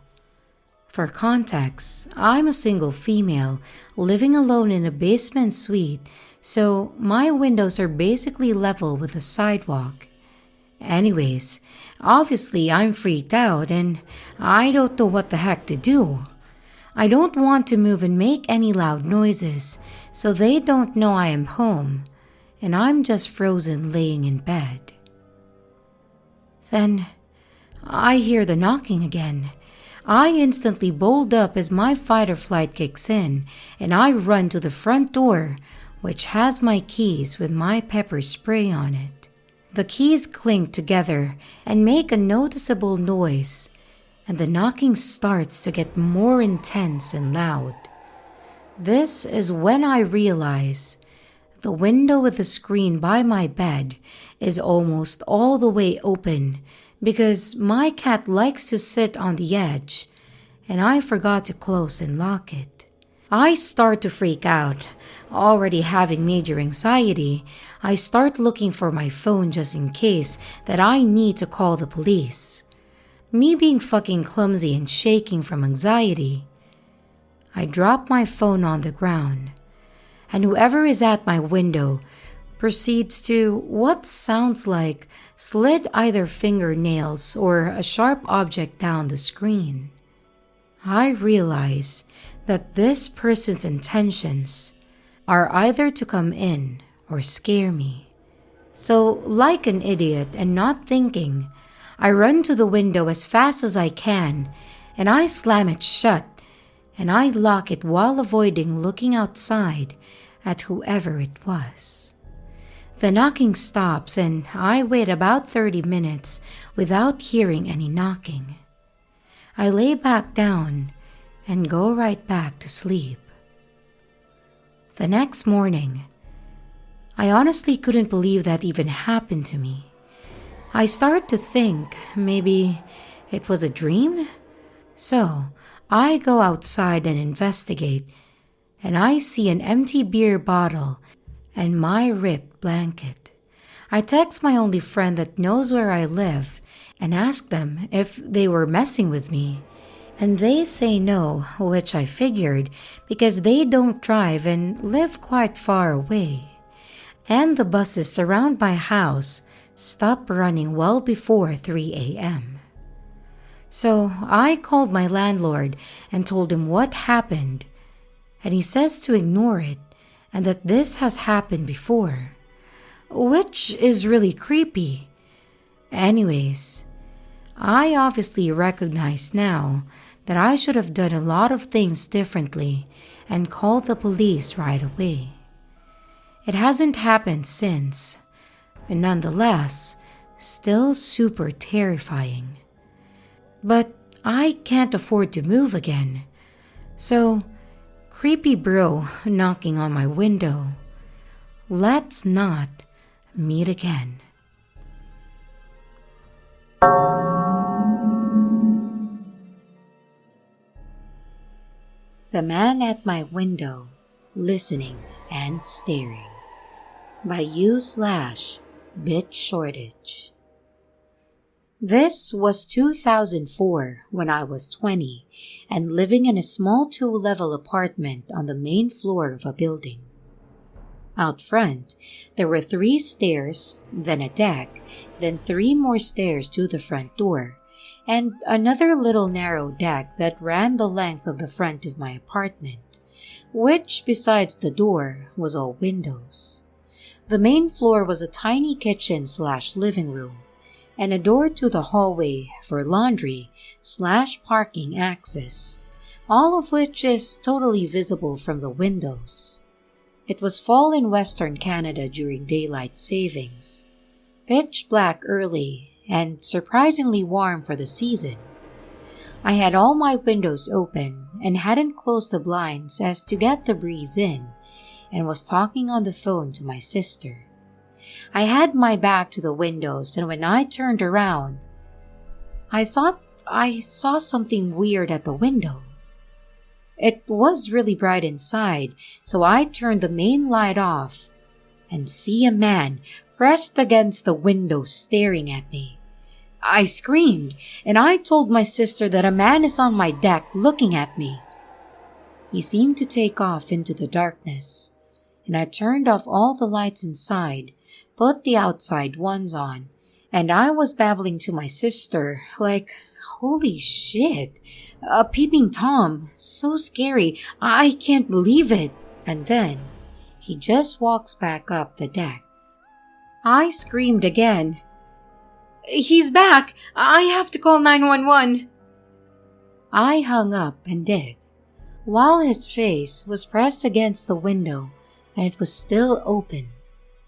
For context, I'm a single female living alone in a basement suite, so my windows are basically level with the sidewalk. Anyways, obviously I'm freaked out and I don't know what the heck to do. I don't want to move and make any loud noises, so they don't know I am home, and I'm just frozen laying in bed. Then, I hear the knocking again. I instantly bolt up as my fight or flight kicks in, and I run to the front door, which has my keys with my pepper spray on it. The keys clink together and make a noticeable noise, and the knocking starts to get more intense and loud. This is when I realize the window with the screen by my bed is almost all the way open because my cat likes to sit on the edge, and I forgot to close and lock it. I start to freak out. Already having major anxiety, I start looking for my phone just in case that I need to call the police. Me being fucking clumsy and shaking from anxiety, I drop my phone on the ground, and whoever is at my window proceeds to what sounds like slid either fingernails or a sharp object down the screen. I realize that this person's intentions are either to come in or scare me. So, like an idiot and not thinking, I run to the window as fast as I can, and I slam it shut, and I lock it while avoiding looking outside at whoever it was. The knocking stops, and I wait about 30 minutes without hearing any knocking. I lay back down and go right back to sleep. The next morning, I honestly couldn't believe that even happened to me. I start to think maybe it was a dream. So I go outside and investigate, and I see an empty beer bottle and my ripped blanket. I text my only friend that knows where I live and ask them if they were messing with me. And they say no, which I figured because they don't drive and live quite far away. And the buses around my house stop running well before 3 a.m. So I called my landlord and told him what happened, and he says to ignore it and that this has happened before, which is really creepy. Anyways, I obviously recognize now that I should have done a lot of things differently and called the police right away. It hasn't happened since, and nonetheless, still super terrifying. But I can't afford to move again, so creepy bro knocking on my window, let's not meet again. The Man at My Window, Listening and Staring by u/Bit Shortage. This was 2004 when I was 20 and living in a small 2-level apartment on the main floor of a building. Out front, there were 3 stairs, then a deck, then 3 more stairs to the front door, and another little narrow deck that ran the length of the front of my apartment, which besides the door was all windows. The main floor was a tiny kitchen/living room, and a door to the hallway for laundry/parking access, all of which is totally visible from the windows. It was fall in Western Canada during daylight savings, pitch black early, and surprisingly warm for the season. I had all my windows open and hadn't closed the blinds as to get the breeze in, and was talking on the phone to my sister. I had my back to the windows, and when I turned around, I thought I saw something weird at the window. It was really bright inside, so I turned the main light off and see a man pressed against the window staring at me. I screamed, and I told my sister that a man is on my deck looking at me. He seemed to take off into the darkness, and I turned off all the lights inside, put the outside ones on, and I was babbling to my sister like, holy shit, a peeping Tom, so scary, I can't believe it. And then he just walks back up the deck. I screamed again, he's back, I have to call 911. I hung up and did, while his face was pressed against the window and it was still open.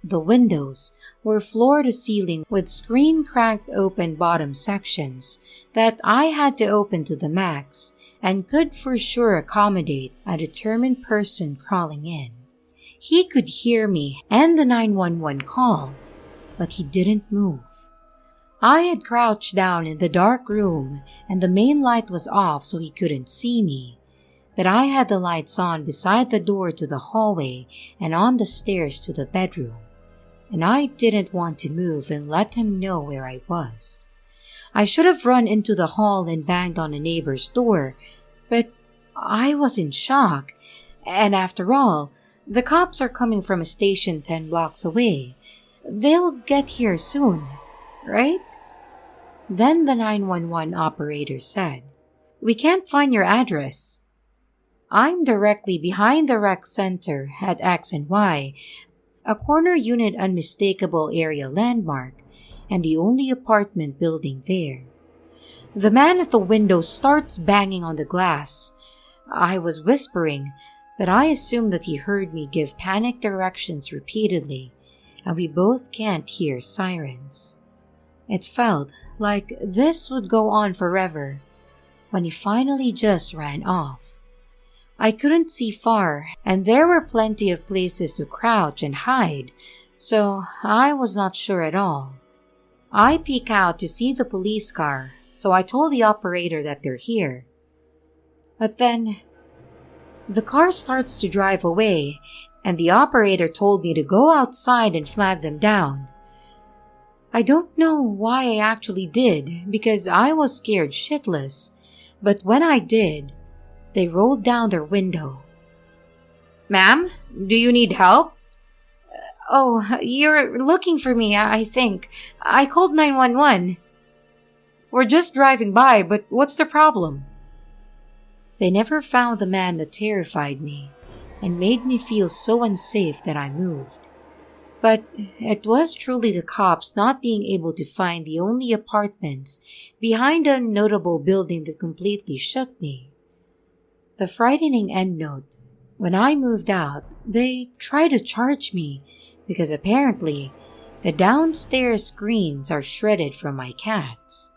The windows were floor to ceiling with screen-cracked open bottom sections that I had to open to the max and could for sure accommodate a determined person crawling in. He could hear me and the 911 call, but he didn't move. I had crouched down in the dark room and the main light was off so he couldn't see me, but I had the lights on beside the door to the hallway and on the stairs to the bedroom, and I didn't want to move and let him know where I was. I should have run into the hall and banged on a neighbor's door, but I was in shock, and after all, the cops are coming from a station 10 blocks away. They'll get here soon, right? Then the 911 operator said, "We can't find your address." I'm directly behind the rec center at X and Y, a corner unit unmistakable area landmark, and the only apartment building there. The man at the window starts banging on the glass. I was whispering, but I assumed that he heard me give panic directions repeatedly, and we both can't hear sirens. It felt like this would go on forever when he finally just ran off. I couldn't see far, and there were plenty of places to crouch and hide, so I was not sure at all. I peek out to see the police car, so I told the operator that they're here. But then, the car starts to drive away, and the operator told me to go outside and flag them down. I don't know why I actually did, because I was scared shitless, but when I did, they rolled down their window. "Ma'am, do you need help?" "Oh, you're looking for me, I think. I called 911. "We're just driving by, but what's the problem?" They never found the man that terrified me and made me feel so unsafe that I moved. But it was truly the cops not being able to find the only apartments behind a notable building that completely shook me. The frightening endnote: when I moved out, they tried to charge me because apparently the downstairs screens are shredded from my cats.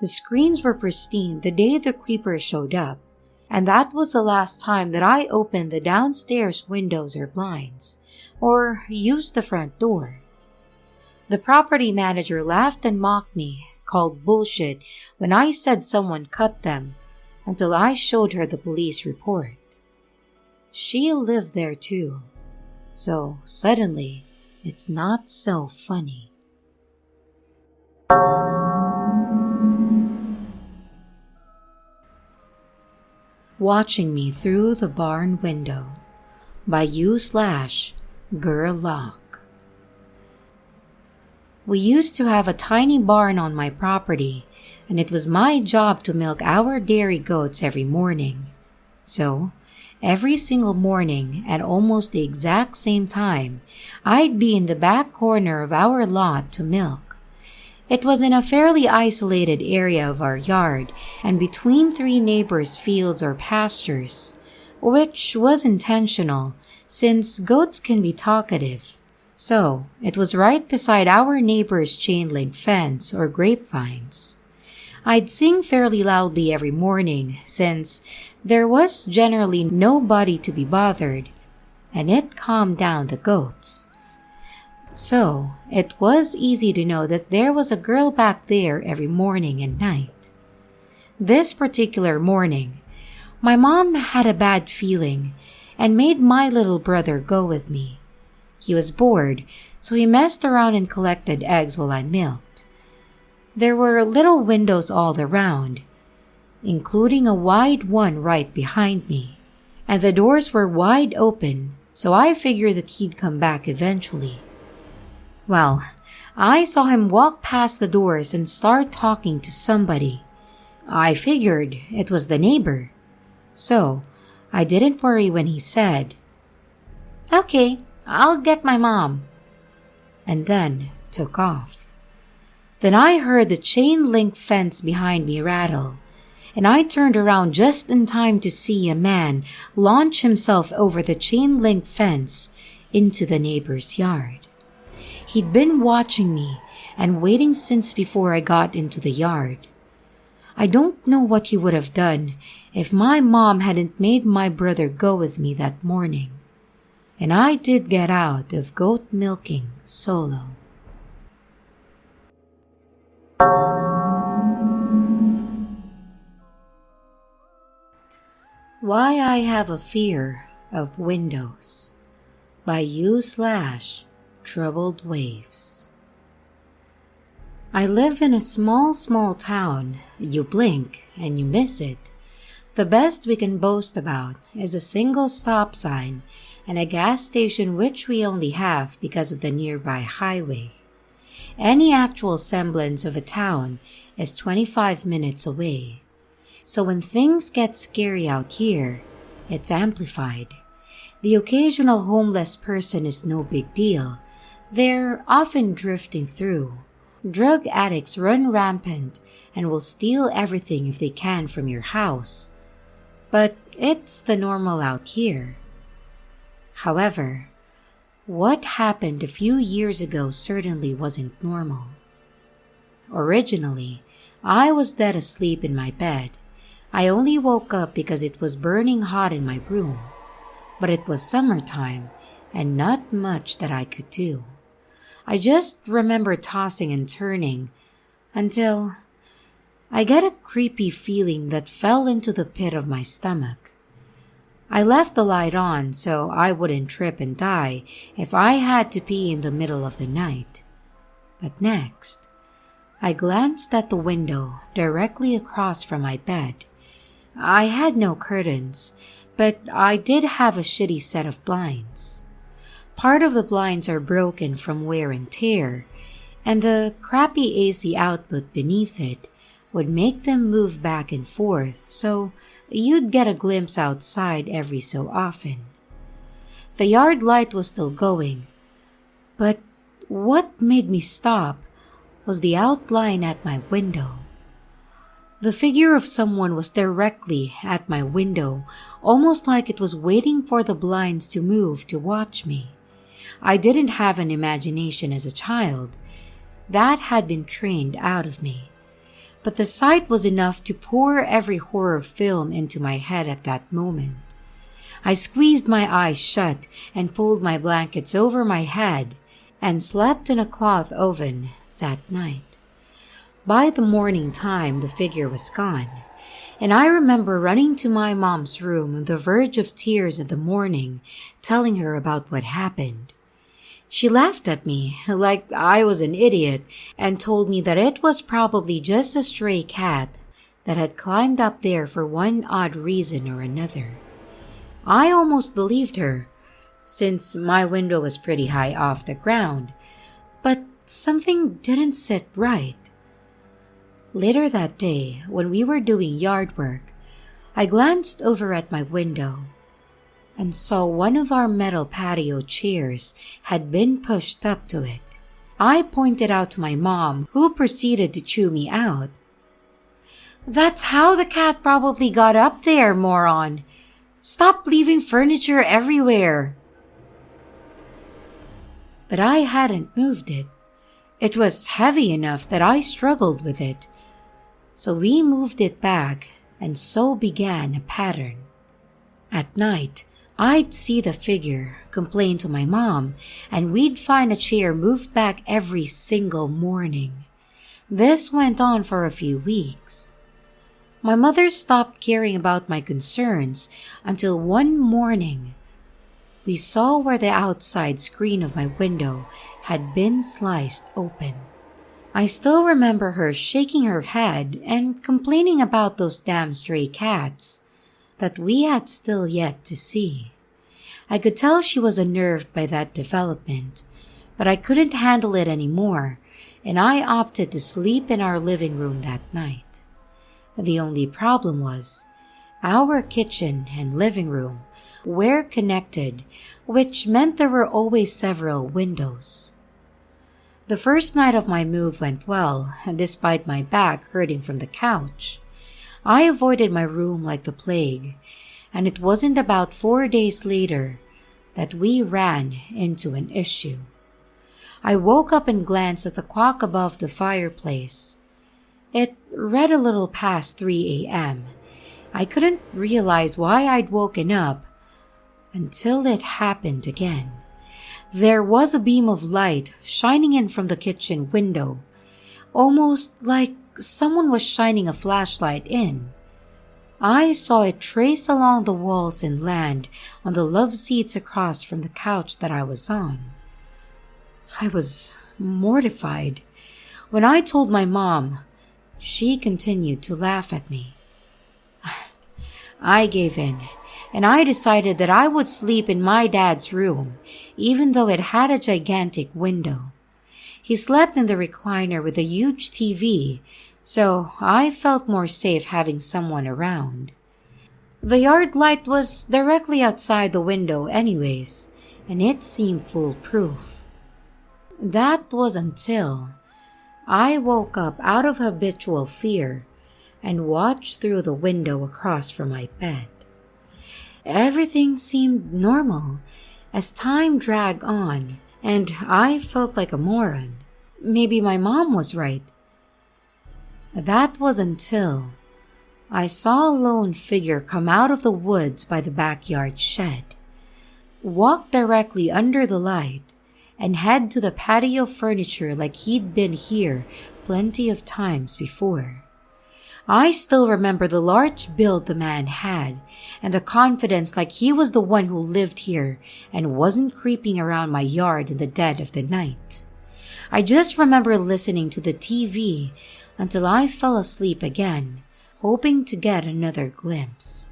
The screens were pristine the day the creeper showed up, and that was the last time that I opened the downstairs windows or blinds, or used the front door. The property manager laughed and mocked me, called bullshit when I said someone cut them, until I showed her the police report. She lived there too, so suddenly it's not so funny. Watching Me Through the Barn Window by u/Girl We used to have a tiny barn on my property, and it was my job to milk our dairy goats every morning. So, every single morning at almost the exact same time, I'd be in the back corner of our lot to milk. It was in a fairly isolated area of our yard and between 3 neighbors' fields or pastures, which was intentional since goats can be talkative. So, it was right beside our neighbor's chain-link fence or grapevines. I'd sing fairly loudly every morning since there was generally nobody to be bothered, and it calmed down the goats. So, it was easy to know that there was a girl back there every morning and night. This particular morning, my mom had a bad feeling and made my little brother go with me. He was bored, so he messed around and collected eggs while I milked. There were little windows all around, including a wide one right behind me, and the doors were wide open, so I figured that he'd come back eventually. Well, I saw him walk past the doors and start talking to somebody. I figured it was the neighbor, so I didn't worry when he said, "Okay, I'll get my mom," and then took off. Then I heard the chain-link fence behind me rattle, and I turned around just in time to see a man launch himself over the chain-link fence into the neighbor's yard. He'd been watching me and waiting since before I got into the yard. I don't know what he would have done if my mom hadn't made my brother go with me that morning, and I did get out of goat milking solo. Why I Have a Fear of Windows by u/Troubled Waves. I live in a small town. You blink and you miss it. The best we can boast about is a single stop sign and a gas station which we only have because of the nearby highway. Any actual semblance of a town is 25 minutes away. So when things get scary out here, it's amplified. The occasional homeless person is no big deal. They're often drifting through. Drug addicts run rampant and will steal everything if they can from your house. But it's the normal out here. However, what happened a few years ago certainly wasn't normal. Originally, I was dead asleep in my bed. I only woke up because it was burning hot in my room. But it was summertime and not much that I could do. I just remember tossing and turning until I got a creepy feeling that fell into the pit of my stomach. I left the light on so I wouldn't trip and die if I had to pee in the middle of the night. But next, I glanced at the window directly across from my bed. I had no curtains, but I did have a shitty set of blinds. Part of the blinds are broken from wear and tear, and the crappy AC output beneath it would make them move back and forth, so you'd get a glimpse outside every so often. The yard light was still going, but what made me stop was the outline at my window. The figure of someone was directly at my window, almost like it was waiting for the blinds to move to watch me. I didn't have an imagination as a child. That had been trained out of me. But the sight was enough to pour every horror film into my head at that moment. I squeezed my eyes shut and pulled my blankets over my head and slept in a cloth oven that night. By the morning time, the figure was gone, and I remember running to my mom's room on the verge of tears in the morning, telling her about what happened. She laughed at me like I was an idiot and told me that it was probably just a stray cat that had climbed up there for one odd reason or another. I almost believed her, since my window was pretty high off the ground, but something didn't sit right. Later that day, when we were doing yard work, I glanced over at my window and saw one of our metal patio chairs had been pushed up to it. I pointed out to my mom, who proceeded to chew me out. "That's how the cat probably got up there, moron! Stop leaving furniture everywhere!" But I hadn't moved it. It was heavy enough that I struggled with it. So we moved it back, and so began a pattern. At night, I'd see the figure, complain to my mom, and we'd find a chair moved back every single morning. This went on for a few weeks. My mother stopped caring about my concerns until one morning, we saw where the outside screen of my window had been sliced open. I still remember her shaking her head and complaining about those damn stray cats that we had still yet to see. I could tell she was unnerved by that development, but I couldn't handle it anymore, and I opted to sleep in our living room that night. The only problem was, our kitchen and living room were connected, which meant there were always several windows. The first night of my move went well, despite my back hurting from the couch. I avoided my room like the plague, and it wasn't about 4 days later that we ran into an issue. I woke up and glanced at the clock above the fireplace. It read a little past 3 a.m. I couldn't realize why I'd woken up until it happened again. There was a beam of light shining in from the kitchen window, almost like someone was shining a flashlight in. I saw it trace along the walls and land on the love seats across from the couch that I was on. I was mortified. When I told my mom, she continued to laugh at me. I gave in, and I decided that I would sleep in my dad's room, even though it had a gigantic window. He slept in the recliner with a huge TV, so I felt more safe having someone around. The yard light was directly outside the window anyways, and it seemed foolproof. That was until I woke up out of habitual fear and watched through the window across from my bed. Everything seemed normal as time dragged on, and I felt like a moron. Maybe my mom was right. That was until I saw a lone figure come out of the woods by the backyard shed, walk directly under the light, and head to the patio furniture like he'd been here plenty of times before. I still remember the large build the man had and the confidence like he was the one who lived here and wasn't creeping around my yard in the dead of the night. I just remember listening to the TV until I fell asleep again, hoping to get another glimpse.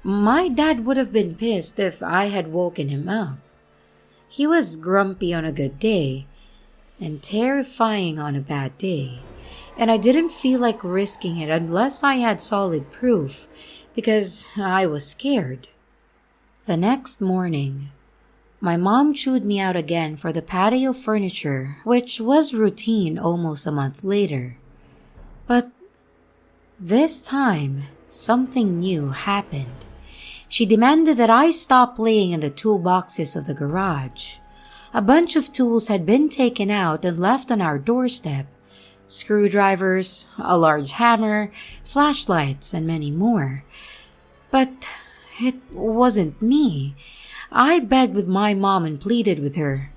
My dad would have been pissed if I had woken him up. He was grumpy on a good day and terrifying on a bad day, and I didn't feel like risking it unless I had solid proof because I was scared. The next morning, my mom chewed me out again for the patio furniture, which was routine almost a month later. But this time, something new happened. She demanded that I stop playing in the toolboxes of the garage. A bunch of tools had been taken out and left on our doorstep. Screwdrivers, a large hammer, flashlights, and many more. But it wasn't me. I begged with my mom and pleaded with her.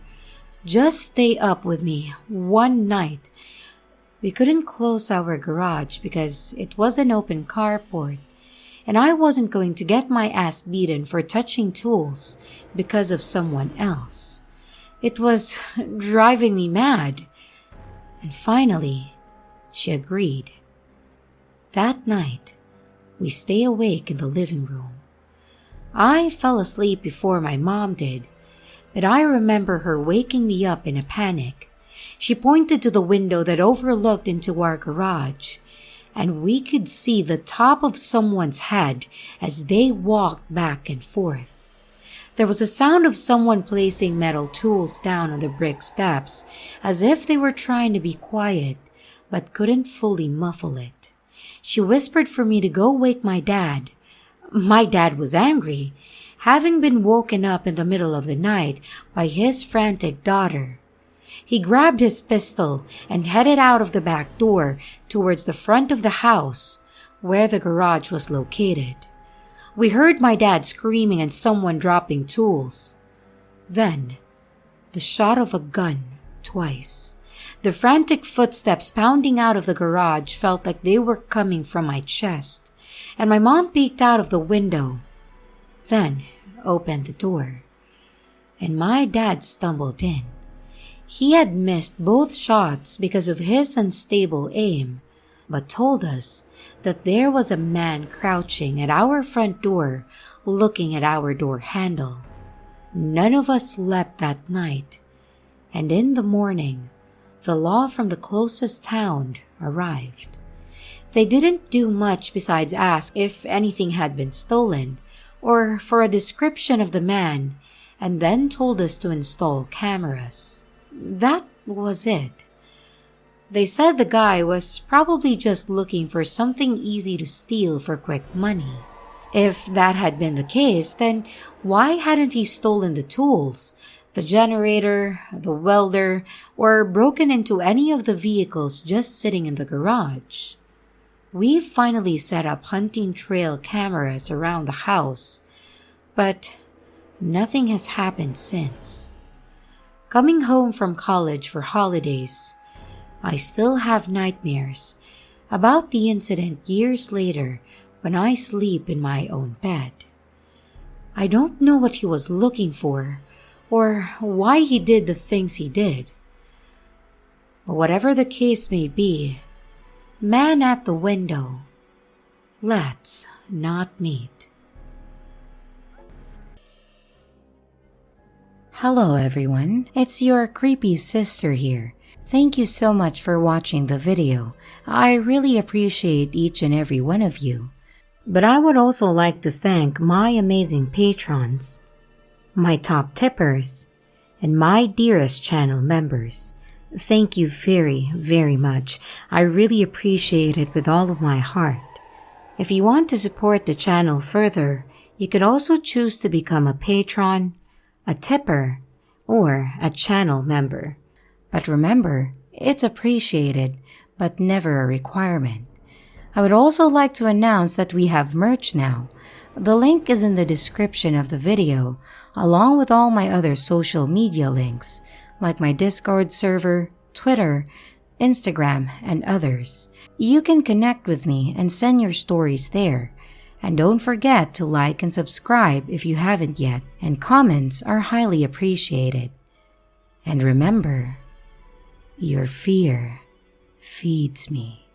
Just stay up with me one night. We couldn't close our garage because it was an open carport, and I wasn't going to get my ass beaten for touching tools because of someone else. It was driving me mad. And finally, she agreed. That night, we stayed awake in the living room. I fell asleep before my mom did, but I remember her waking me up in a panic. She pointed to the window that overlooked into our garage, and we could see the top of someone's head as they walked back and forth. There was a sound of someone placing metal tools down on the brick steps, as if they were trying to be quiet, but couldn't fully muffle it. She whispered for me to go wake my dad. My dad was angry, having been woken up in the middle of the night by his frantic daughter. He grabbed his pistol and headed out of the back door towards the front of the house, where the garage was located. We heard my dad screaming and someone dropping tools. Then, the shot of a gun twice. The frantic footsteps pounding out of the garage felt like they were coming from my chest, and my mom peeked out of the window, then opened the door, and my dad stumbled in. He had missed both shots because of his unstable aim, but told us that there was a man crouching at our front door looking at our door handle. None of us slept that night, and in the morning, the law from the closest town arrived. They didn't do much besides ask if anything had been stolen or for a description of the man, and then told us to install cameras. That was it. They said the guy was probably just looking for something easy to steal for quick money. If that had been the case, then why hadn't he stolen the tools, the generator, the welder, or broken into any of the vehicles just sitting in the garage? We finally set up hunting trail cameras around the house, but nothing has happened since. Coming home from college for holidays, I still have nightmares about the incident years later when I sleep in my own bed. I don't know what he was looking for or why he did the things he did. But whatever the case may be, man at the window, let's not meet. Hello everyone, it's your creepy sister here. Thank you so much for watching the video. I really appreciate each and every one of you. But I would also like to thank my amazing patrons, my top tippers, and my dearest channel members. Thank you very, very much. I really appreciate it with all of my heart. If you want to support the channel further, you could also choose to become a patron, a tipper, or a channel member. But remember, it's appreciated, but never a requirement. I would also like to announce that we have merch now. The link is in the description of the video, along with all my other social media links, like my Discord server, Twitter, Instagram, and others. You can connect with me and send your stories there. And don't forget to like and subscribe if you haven't yet, and comments are highly appreciated. And remember, your fear feeds me.